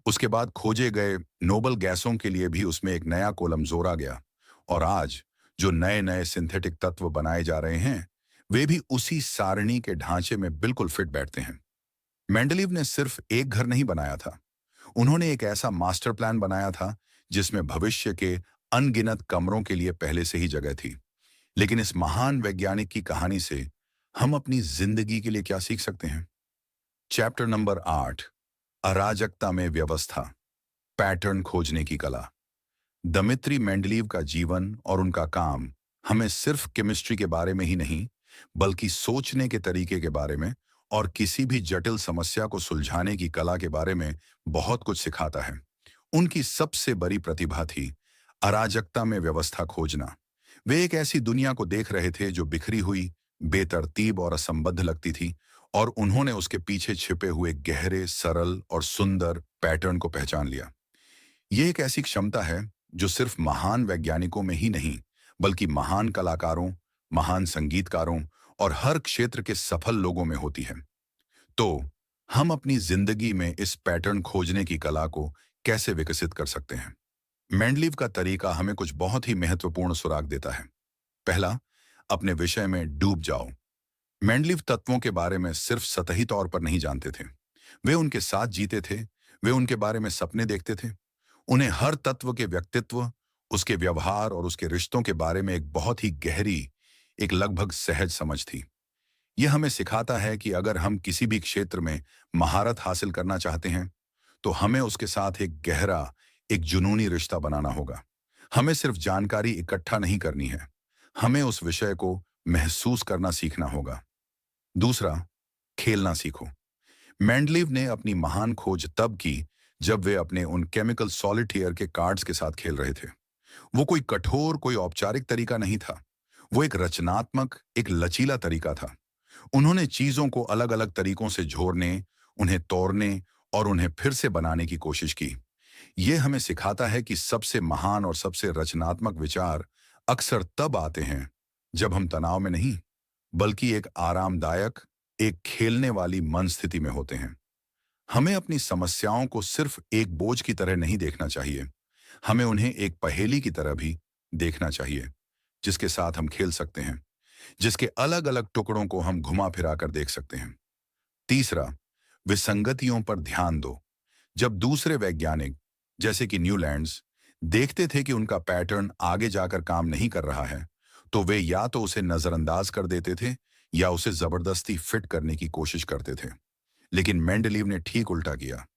[SPEAKER 1] उसके बाद खोजे गए नोबल गैसों के लिए भी उसमें एक नया कॉलम जोड़ा गया, और आज जो नए नए सिंथेटिक तत्व बनाए जा रहे हैं, वे भी उसी सारणी के ढांचे में बिल्कुल फिट बैठते हैं। मेंडलीव ने सिर्फ एक घर नहीं बनाया था, उन्होंने एक ऐसा मास्टर प्लान बनाया था जिसमें भविष्य के अनगिनत कमरों के लिए पहले से ही जगह थी। लेकिन इस महान वैज्ञानिक की कहानी से हम अपनी जिंदगी के लिए क्या सीख सकते हैं? चैप्टर नंबर 8, अराजकता में व्यवस्था, पैटर्न खोजने की कला। दमित्री मेंडलीव का जीवन और उनका काम हमें सिर्फ केमिस्ट्री के बारे में ही नहीं, बल्कि सोचने के तरीके के बारे में और किसी भी जटिल समस्या को सुलझाने की कला के बारे में बहुत कुछ सिखाता है। उनकी सबसे बड़ी प्रतिभा थी अराजकता में व्यवस्था खोजना। वे एक ऐसी दुनिया को देख रहे थे जो बिखरी हुई, बेतरतीब और असंबद्ध लगती थी, और उन्होंने उसके पीछे छिपे हुए गहरे, सरल और सुंदर पैटर्न को पहचान लिया। ये एक ऐसी क्षमता है जो सिर्फ महान वैज्ञानिकों में ही नहीं, बल्कि महान कलाकारों, महान संगीतकारों और हर क्षेत्र के सफल लोगों में होती है। तो हम अपनी जिंदगी में इस पैटर्न खोजने की कला को कैसे विकसित कर सकते हैं? मेंडलीव का तरीका हमें कुछ बहुत ही महत्वपूर्ण सुराग देता है। पहला, अपने विषय में डूब जाओ। मेंडलीव तत्वों के बारे में सिर्फ सतही तौर पर नहीं जानते थे, वे उनके साथ जीते थे। वे उनके बारे में सपने देखते थे। उन्हें हर तत्व के व्यक्तित्व, उसके व्यवहार और उसके रिश्तों के बारे में एक बहुत ही गहरी, एक लगभग सहज समझ थी। यह हमें सिखाता है कि अगर हम किसी भी क्षेत्र में महारत हासिल करना चाहते हैं, तो हमें उसके साथ एक गहरा, एक जुनूनी रिश्ता बनाना होगा। हमें सिर्फ जानकारी इकट्ठा नहीं करनी है, हमें उस विषय को महसूस करना सीखना होगा। दूसरा, खेलना सीखो। मेंडलीव ने अपनी महान खोज तब की जब वे अपने उन केमिकल सॉलिटेयर के कार्ड्स के साथ खेल रहे थे। वो कोई कठोर, कोई औपचारिक तरीका नहीं था, वो एक रचनात्मक, एक लचीला तरीका था। उन्होंने चीजों को अलग अलग तरीकों से जोड़ने, उन्हें तोड़ने और उन्हें फिर से बनाने की कोशिश की। यह हमें सिखाता है कि सबसे महान और सबसे रचनात्मक विचार अक्सर तब आते हैं जब हम तनाव में नहीं, बल्कि एक आरामदायक, एक खेलने वाली मन स्थिति में होते हैं। हमें अपनी समस्याओं को सिर्फ एक बोझ की तरह नहीं देखना चाहिए, हमें उन्हें एक पहेली की तरह भी देखना चाहिए, जिसके साथ हम खेल सकते हैं। जिसके अलग अलग टुकड़ों को हम घुमा फिरा कर देख सकते हैं। तीसरा, विसंगतियों पर ध्यान दो। जब दूसरे वैज्ञानिक, जैसे कि न्यूलैंड्स, देखते थे कि उनका पैटर्न आगे जाकर काम नहीं कर रहा है, तो वे या तो उसे नजरअंदाज कर देते थे या उसे जबरदस्ती फिट करने की कोशिश करते थे। लेकिन मेंडलीव ने ठीक उल्टा किया।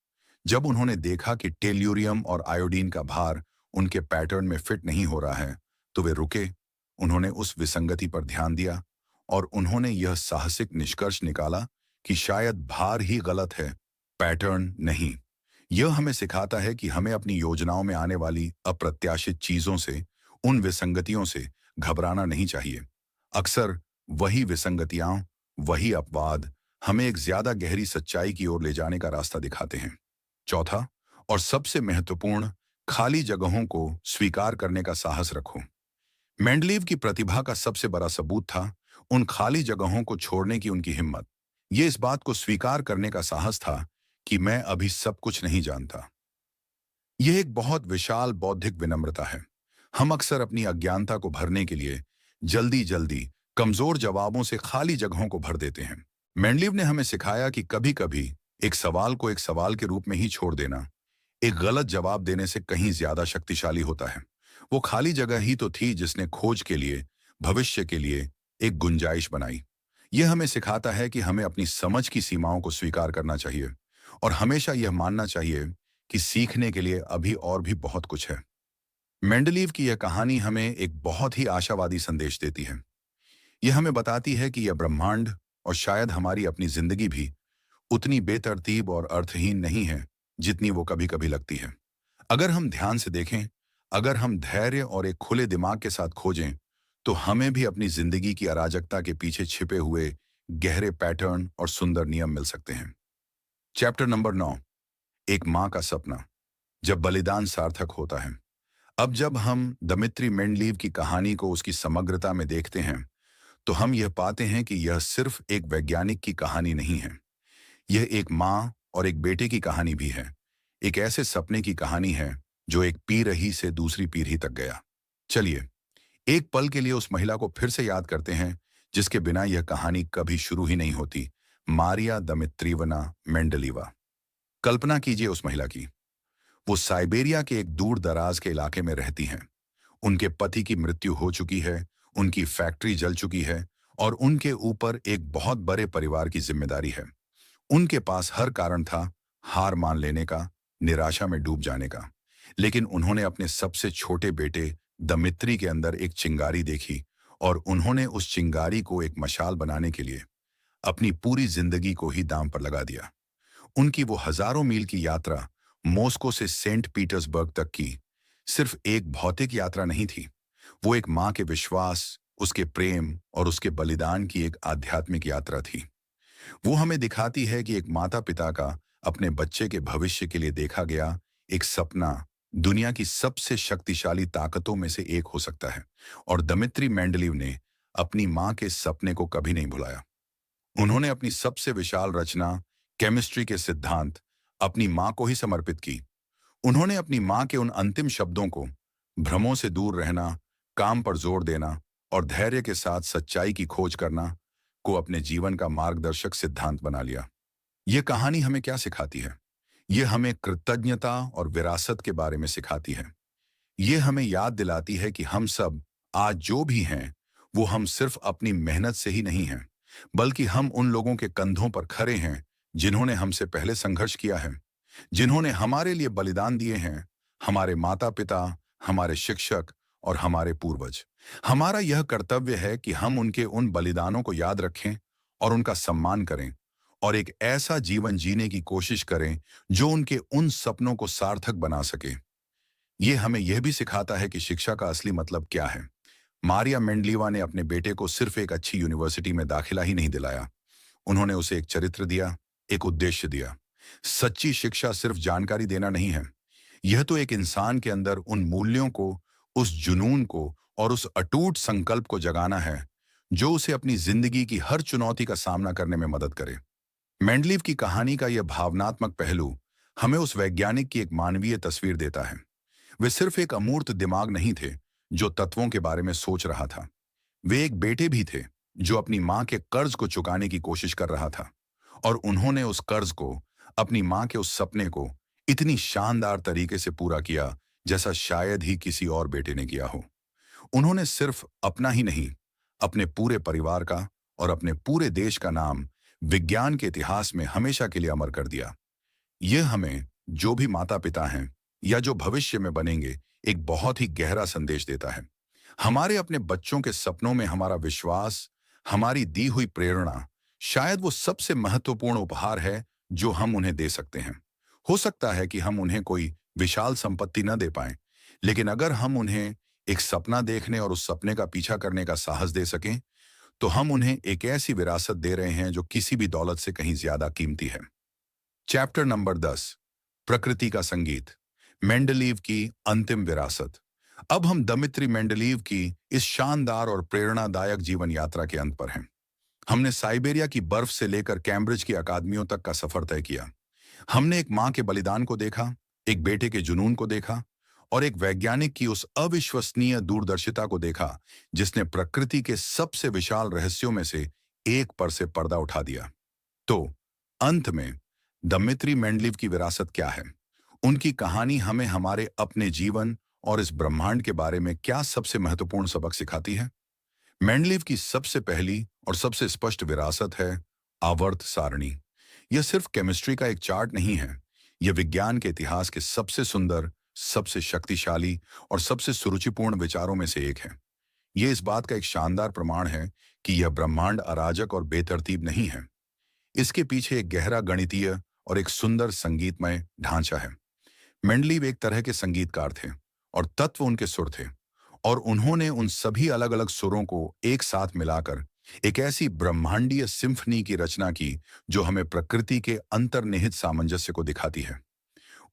[SPEAKER 1] जब उन्होंने देखा कि टेल्यूरियम और आयोडीन का भार उनके पैटर्न में फिट नहीं हो रहा है, तो वे रुके। उन्होंने उस विसंगति पर ध्यान दिया और उन्होंने यह साहसिक निष्कर्ष निकाला कि शायद भार ही गलत है, पैटर्न नहीं। यह हमें सिखाता है कि हमें अपनी योजनाओं में आने वाली अप्रत्याशित चीजों से, उन विसंगतियों से घबराना नहीं चाहिए। अक्सर वही विसंगतियां, वही अपवाद हमें एक ज्यादा गहरी सच्चाई की ओर ले जाने का रास्ता दिखाते हैं। चौथा और सबसे महत्वपूर्ण, खाली जगहों को स्वीकार करने का साहस रखो। मेंडलीव की प्रतिभा का सबसे बड़ा सबूत था उन खाली जगहों को छोड़ने की उनकी हिम्मत। ये इस बात को स्वीकार करने का साहस था कि मैं अभी सब कुछ नहीं जानता। यह एक बहुत विशाल बौद्धिक विनम्रता है। हम अक्सर अपनी अज्ञानता को भरने के लिए जल्दी जल्दी कमजोर जवाबों से खाली जगहों को भर देते हैं। मेंडलीव ने हमें सिखाया कि कभी कभी एक सवाल को एक सवाल के रूप में ही छोड़ देना एक गलत जवाब देने से कहीं ज्यादा शक्तिशाली होता है। वो खाली जगह ही तो थी जिसने खोज के लिए, भविष्य के लिए एक गुंजाइश बनाई। यह हमें सिखाता है कि हमें अपनी समझ की सीमाओं को स्वीकार करना चाहिए और हमेशा यह मानना चाहिए कि सीखने के लिए अभी और भी बहुत कुछ है। मेंडलीव की यह कहानी हमें एक बहुत ही आशावादी संदेश देती है। यह हमें बताती है कि यह ब्रह्मांड और शायद हमारी अपनी जिंदगी भी उतनी बेतरतीब और अर्थहीन नहीं है जितनी वो कभी कभी लगती है। अगर हम ध्यान से देखें, अगर हम धैर्य और एक खुले दिमाग के साथ खोजें, तो हमें भी अपनी जिंदगी की अराजकता के पीछे छिपे हुए गहरे पैटर्न और सुंदर नियम मिल सकते हैं। चैप्टर नंबर 9, एक मां का सपना, जब बलिदान सार्थक होता है। अब जब हम दमित्री मेंडलीव की कहानी को उसकी समग्रता में देखते हैं, तो हम यह पाते हैं कि यह सिर्फ एक वैज्ञानिक की कहानी नहीं है। यह एक मां और एक बेटे की कहानी भी है। एक ऐसे सपने की कहानी है जो एक पीढ़ी से दूसरी पीढ़ी तक गया। चलिए एक पल के लिए उस महिला को फिर से याद करते हैं जिसके बिना यह कहानी कभी शुरू ही नहीं होती, मारिया दमित्रिवना मेंडलीवा। कल्पना कीजिए उस महिला की। वो साइबेरिया के एक दूर दराज के इलाके में रहती हैं। उनके पति की मृत्यु हो चुकी है, उनकी फैक्ट्री जल चुकी है और उनके ऊपर एक बहुत बड़े परिवार की जिम्मेदारी है। उनके पास हर कारण था हार मान लेने का, निराशा में डूब जाने का। लेकिन उन्होंने अपने सबसे छोटे बेटे दमित्री के अंदर एक चिंगारी देखी और उन्होंने उस चिंगारी को एक मशाल बनाने के लिए अपनी पूरी जिंदगी को ही दांव पर लगा दिया। उनकी वो हजारों मील की यात्रा मॉस्को से सेंट पीटर्सबर्ग तक की सिर्फ एक भौतिक यात्रा नहीं थी। वो एक मां के विश्वास, उसके प्रेम और उसके बलिदान की एक आध्यात्मिक यात्रा थी। वो हमें दिखाती है कि एक माता पिता का अपने बच्चे के भविष्य के लिए देखा गया एक सपना दुनिया की सबसे शक्तिशाली ताकतों में से एक हो सकता है। और दमित्री मेंडलीव ने अपनी मां के सपने को कभी नहीं भुलाया। उन्होंने अपनी सबसे विशाल रचना, केमिस्ट्री के सिद्धांत, अपनी मां को ही समर्पित की। उन्होंने अपनी मां के उन अंतिम शब्दों को, भ्रमों से दूर रहना, काम पर जोर देना और धैर्य के साथ सच्चाई की खोज करना, को अपने जीवन का मार्गदर्शक सिद्धांत बना लिया। यह कहानी हमें क्या सिखाती है? यह हमें कृतज्ञता और विरासत के बारे में सिखाती है। यह हमें याद दिलाती है कि हम सब आज जो भी हैं, वो हम सिर्फ अपनी मेहनत से ही नहीं हैं, बल्कि हम उन लोगों के कंधों पर खड़े हैं जिन्होंने हमसे पहले संघर्ष किया है, जिन्होंने हमारे लिए बलिदान दिए हैं, हमारे माता पिता, हमारे शिक्षक और हमारे पूर्वज। हमारा यह कर्तव्य है कि हम उनके उन बलिदानों को याद रखें और उनका सम्मान करें और एक ऐसा जीवन जीने की कोशिश करें जो उनके उन सपनों को सार्थक बना सके। ये हमें यह भी सिखाता है कि शिक्षा का असली मतलब क्या है। मारिया मेंडलीवा ने अपने बेटे को सिर्फ एक अच्छी यूनिवर्सिटी में दाखिला ही नहीं दिलाया, उन्होंने उसे एक चरित्र दिया, एक उद्देश्य दिया। सच्ची शिक्षा सिर्फ जानकारी देना नहीं है, यह तो एक इंसान के अंदर उन मूल्यों को, उस जुनून को और उस अटूट संकल्प को जगाना है जो उसे अपनी जिंदगी की हर चुनौती का सामना करने में मदद करे। मेंडलीव की कहानी का यह भावनात्मक पहलू हमें उस वैज्ञानिक की एक मानवीय तस्वीर देता है। वे सिर्फ एक अमूर्त दिमाग नहीं थे जो तत्वों के बारे में सोच रहा था। वे एक बेटे भी थे जो अपनी मां के कर्ज को चुकाने की कोशिश कर रहा था, और उन्होंने उस कर्ज को, अपनी मां के उस सपने को इतनी शानदार तरीके से पूरा किया जैसा शायद ही किसी और बेटे ने किया हो। उन्होंने सिर्फ अपना ही नहीं, अपने पूरे परिवार का और अपने पूरे देश का नाम विज्ञान के इतिहास में हमेशा के लिए अमर कर दिया। यह हमें, जो भी माता पिता हैं या जो भविष्य में बनेंगे, एक बहुत ही गहरा संदेश देता है। हमारे अपने बच्चों के सपनों में हमारा विश्वास, हमारी दी हुई प्रेरणा, शायद वो सबसे महत्वपूर्ण उपहार है जो हम उन्हें दे सकते हैं। हो सकता है कि हम उन्हें कोई विशाल संपत्ति न दे पाएं, लेकिन अगर हम उन्हें एक सपना देखने और उस सपने का पीछा करने का साहस दे सकें, तो हम उन्हें एक ऐसी विरासत दे रहे हैं जो किसी भी दौलत से कहीं ज्यादा कीमती है। चैप्टर नंबर 10, प्रकृति का संगीत, मेंडलीव की अंतिम विरासत। अब हम दमित्री मेंडलीव की इस शानदार और प्रेरणादायक जीवन यात्रा के अंत पर हैं। हमने साइबेरिया की बर्फ से लेकर कैम्ब्रिज की अकादमियों तक का सफर तय किया। हमने एक मां के बलिदान को देखा, एक बेटे के जुनून को देखा, और एक वैज्ञानिक की उस अविश्वसनीय दूरदर्शिता को देखा जिसने प्रकृति के सबसे विशाल रहस्यों में से एक पर से पर्दा उठा दिया। तो अंत में दमित्री मेंडलीव की विरासत क्या है? उनकी कहानी हमें हमारे अपने जीवन और इस ब्रह्मांड के बारे में क्या सबसे महत्वपूर्ण सबक सिखाती है? मेंडलीव की सबसे पहली और सबसे स्पष्ट विरासत है आवर्त सारणी। यह सिर्फ केमिस्ट्री का एक चार्ट नहीं है, यह विज्ञान के इतिहास के सबसे सुंदर, सबसे शक्तिशाली और सबसे सुरुचिपूर्ण विचारों में से एक है। यह इस बात का एक शानदार प्रमाण है कि यह ब्रह्मांड अराजक और बेतरतीब नहीं है। इसके पीछे एक गहरा गणितीय और एक सुंदर संगीतमय ढांचा है। मेंडलीव एक तरह के संगीतकार थे और तत्व उनके सुर थे, और उन्होंने उन सभी अलग अलग सुरों को एक साथ मिलाकर एक ऐसी ब्रह्मांडीय सिम्फनी की रचना की जो हमें प्रकृति के अंतर्निहित सामंजस्य को दिखाती है।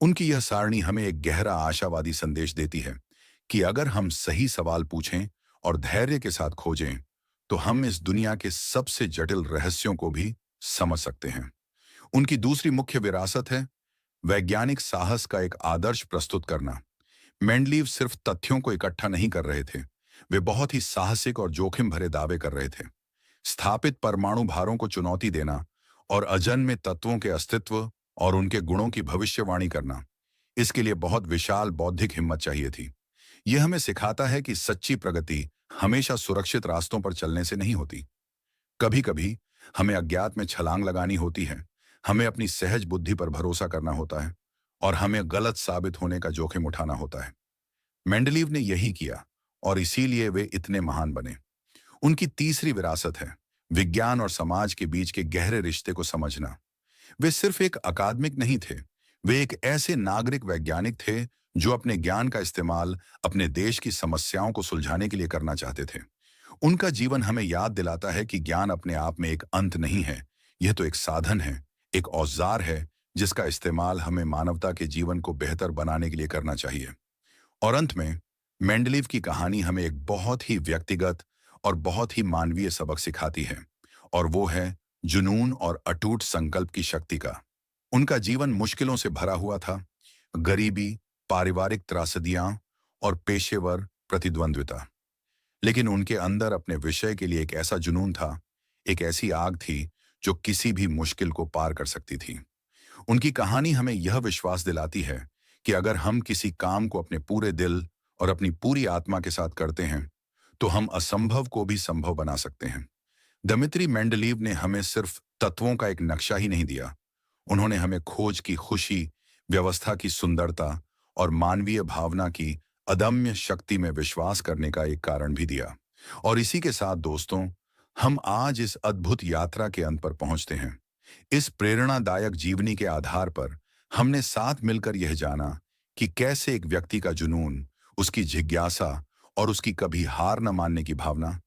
[SPEAKER 1] उनकी यह सारणी हमें एक गहरा आशावादी संदेश देती है कि अगर हम सही सवाल पूछें और धैर्य के साथ खोजें, तो हम इस दुनिया के सबसे जटिल रहस्यों को भी समझ सकते हैं। उनकी दूसरी मुख्य विरासत है वैज्ञानिक साहस का एक आदर्श प्रस्तुत करना। मेंडलीव सिर्फ तथ्यों को इकट्ठा नहीं कर रहे थे, वे बहुत ही साहसिक और जोखिम भरे दावे कर रहे थे। स्थापित परमाणु भारों को चुनौती देना और अजन्मे तत्वों के अस्तित्व और उनके गुणों की भविष्यवाणी करना, इसके लिए बहुत विशाल बौद्धिक हिम्मत चाहिए थी। यह हमें सिखाता है कि सच्ची प्रगति हमेशा सुरक्षित रास्तों पर चलने से नहीं होती। कभी कभी हमें अज्ञात में छलांग लगानी होती है, हमें अपनी सहज बुद्धि पर भरोसा करना होता है, और हमें गलत साबित होने का जोखिम उठाना होता है। मेंडलीव ने यही किया, और इसीलिए वे इतने महान बने। उनकी तीसरी विरासत है विज्ञान और समाज के बीच के गहरे रिश्ते को समझना। वे सिर्फ एक अकादमिक नहीं थे, वे एक ऐसे नागरिक वैज्ञानिक थे जो अपने ज्ञान का इस्तेमाल अपने देश की समस्याओं को सुलझाने के लिए करना चाहते थे। उनका जीवन हमें याद दिलाता है कि ज्ञान अपने आप में एक अंत नहीं है, यह तो एक साधन है, एक औजार है जिसका इस्तेमाल हमें मानवता के जीवन को बेहतर बनाने के लिए करना चाहिए। और अंत में मेंडलीव की कहानी हमें एक बहुत ही व्यक्तिगत और बहुत ही मानवीय सबक सिखाती है, और वो है जुनून और अटूट संकल्प की शक्ति का। उनका जीवन मुश्किलों से भरा हुआ था, गरीबी, पारिवारिक त्रासदियां और पेशेवर प्रतिद्वंद्विता, लेकिन उनके अंदर अपने विषय के लिए एक ऐसा जुनून था, एक ऐसी आग थी जो किसी भी मुश्किल को पार कर सकती थी। उनकी कहानी हमें यह विश्वास दिलाती है कि अगर हम किसी काम को अपने पूरे दिल और अपनी पूरी आत्मा के साथ करते हैं, तो हम असंभव को भी संभव बना सकते हैं। दमित्री मेंडलीव ने हमें सिर्फ तत्वों का एक नक्शा ही नहीं दिया, उन्होंने हमें खोज की खुशी, व्यवस्था की सुंदरता और मानवीय भावना की अदम्य शक्ति में विश्वास करने का एक कारण भी दिया। और इसी के साथ दोस्तों, हम आज इस अद्भुत यात्रा के अंत पर पहुंचते हैं। इस प्रेरणादायक जीवनी के आधार पर हमने साथ मिलकर यह जाना कि कैसे एक व्यक्ति का जुनून, उसकी जिज्ञासा और उसकी कभी हार न मानने की भावना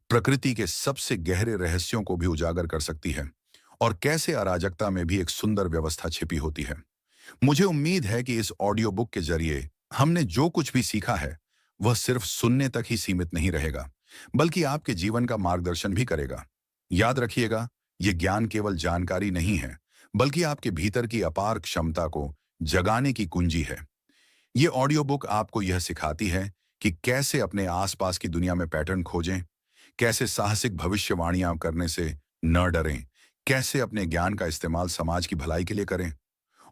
[SPEAKER 1] प्रकृति के सबसे गहरे रहस्यों को भी उजागर कर सकती है, और कैसे अराजकता में भी एक सुंदर व्यवस्था छिपी होती है। मुझे उम्मीद है कि इस ऑडियो बुक के जरिए हमने जो कुछ भी सीखा है वह सिर्फ सुनने तक ही सीमित नहीं रहेगा, बल्कि आपके जीवन का मार्गदर्शन भी करेगा। याद रखिएगा, ये ज्ञान केवल जानकारी नहीं है, बल्कि आपके भीतर की अपार क्षमता को जगाने की कुंजी है। ये ऑडियो बुक आपको यह सिखाती है कि कैसे अपने आसपास की दुनिया में पैटर्न खोजें, कैसे साहसिक भविष्यवाणियां करने से न डरें, कैसे अपने ज्ञान का इस्तेमाल समाज की भलाई के लिए करें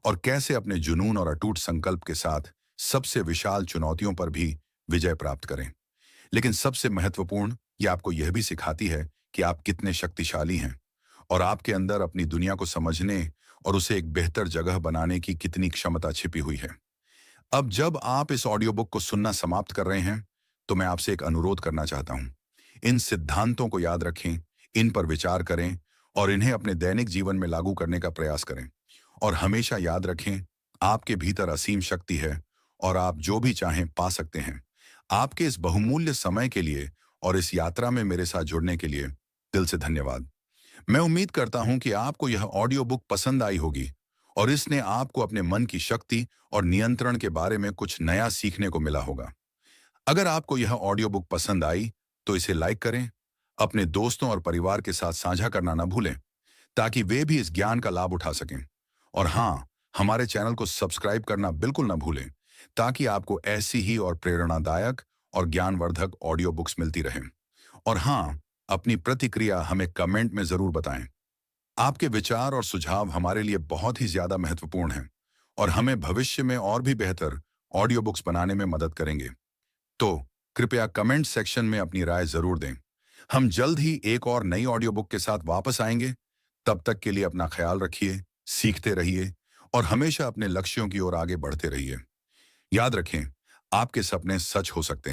[SPEAKER 1] और कैसे अपने जुनून और अटूट संकल्प के साथ सबसे विशाल चुनौतियों पर भी विजय प्राप्त करें। लेकिन सबसे महत्वपूर्ण, ये आपको यह भी सिखाती है कि आप कितने शक्तिशाली हैं और आपके अंदर अपनी दुनिया को समझने और उसे एक बेहतर जगह बनाने की कितनी क्षमता छिपी हुई है। अब जब आप इस ऑडियो बुक को सुनना समाप्त कर रहे हैं, तो मैं आपसे एक अनुरोध करना चाहता हूं। इन सिद्धांतों को याद रखें, इन पर विचार करें और इन्हें अपने दैनिक जीवन में लागू करने का प्रयास करें। और हमेशा याद रखें, आपके भीतर असीम शक्ति है और आप जो भी चाहें पा सकते हैं। आपके इस बहुमूल्य समय के लिए और इस यात्रा में मेरे साथ जुड़ने के लिए दिल से धन्यवाद। मैं उम्मीद करता हूं कि आपको यह ऑडियो बुक पसंद आई होगी और इसने आपको अपने मन की शक्ति और नियंत्रण के बारे में कुछ नया सीखने को मिला होगा। अगर आपको यह ऑडियो बुक पसंद आई, तो इसे लाइक करें, अपने दोस्तों और परिवार के साथ साझा करना न भूलें, ताकि वे भी इस ज्ञान का लाभ उठा सकें। और हाँ, हमारे चैनल को सब्सक्राइब करना बिल्कुल न भूलें, ताकि आपको ऐसी ही और प्रेरणादायक और ज्ञानवर्धक ऑडियो बुक्स मिलती रहें। और हाँ, अपनी प्रतिक्रिया हमें कमेंट में जरूर बताएं। आपके विचार और सुझाव हमारे लिए बहुत ही ज्यादा महत्वपूर्ण हैं और हमें भविष्य में और भी बेहतर ऑडियो बुक्स बनाने में मदद करेंगे। तो कृपया कमेंट सेक्शन में अपनी राय जरूर दें। हम जल्द ही एक और नई ऑडियो बुक के साथ वापस आएंगे। तब तक के लिए अपना ख्याल रखिए, सीखते रहिए और हमेशा अपने लक्ष्यों की ओर आगे बढ़ते रहिए। याद रखें, आपके सपने सच हो सकते हैं।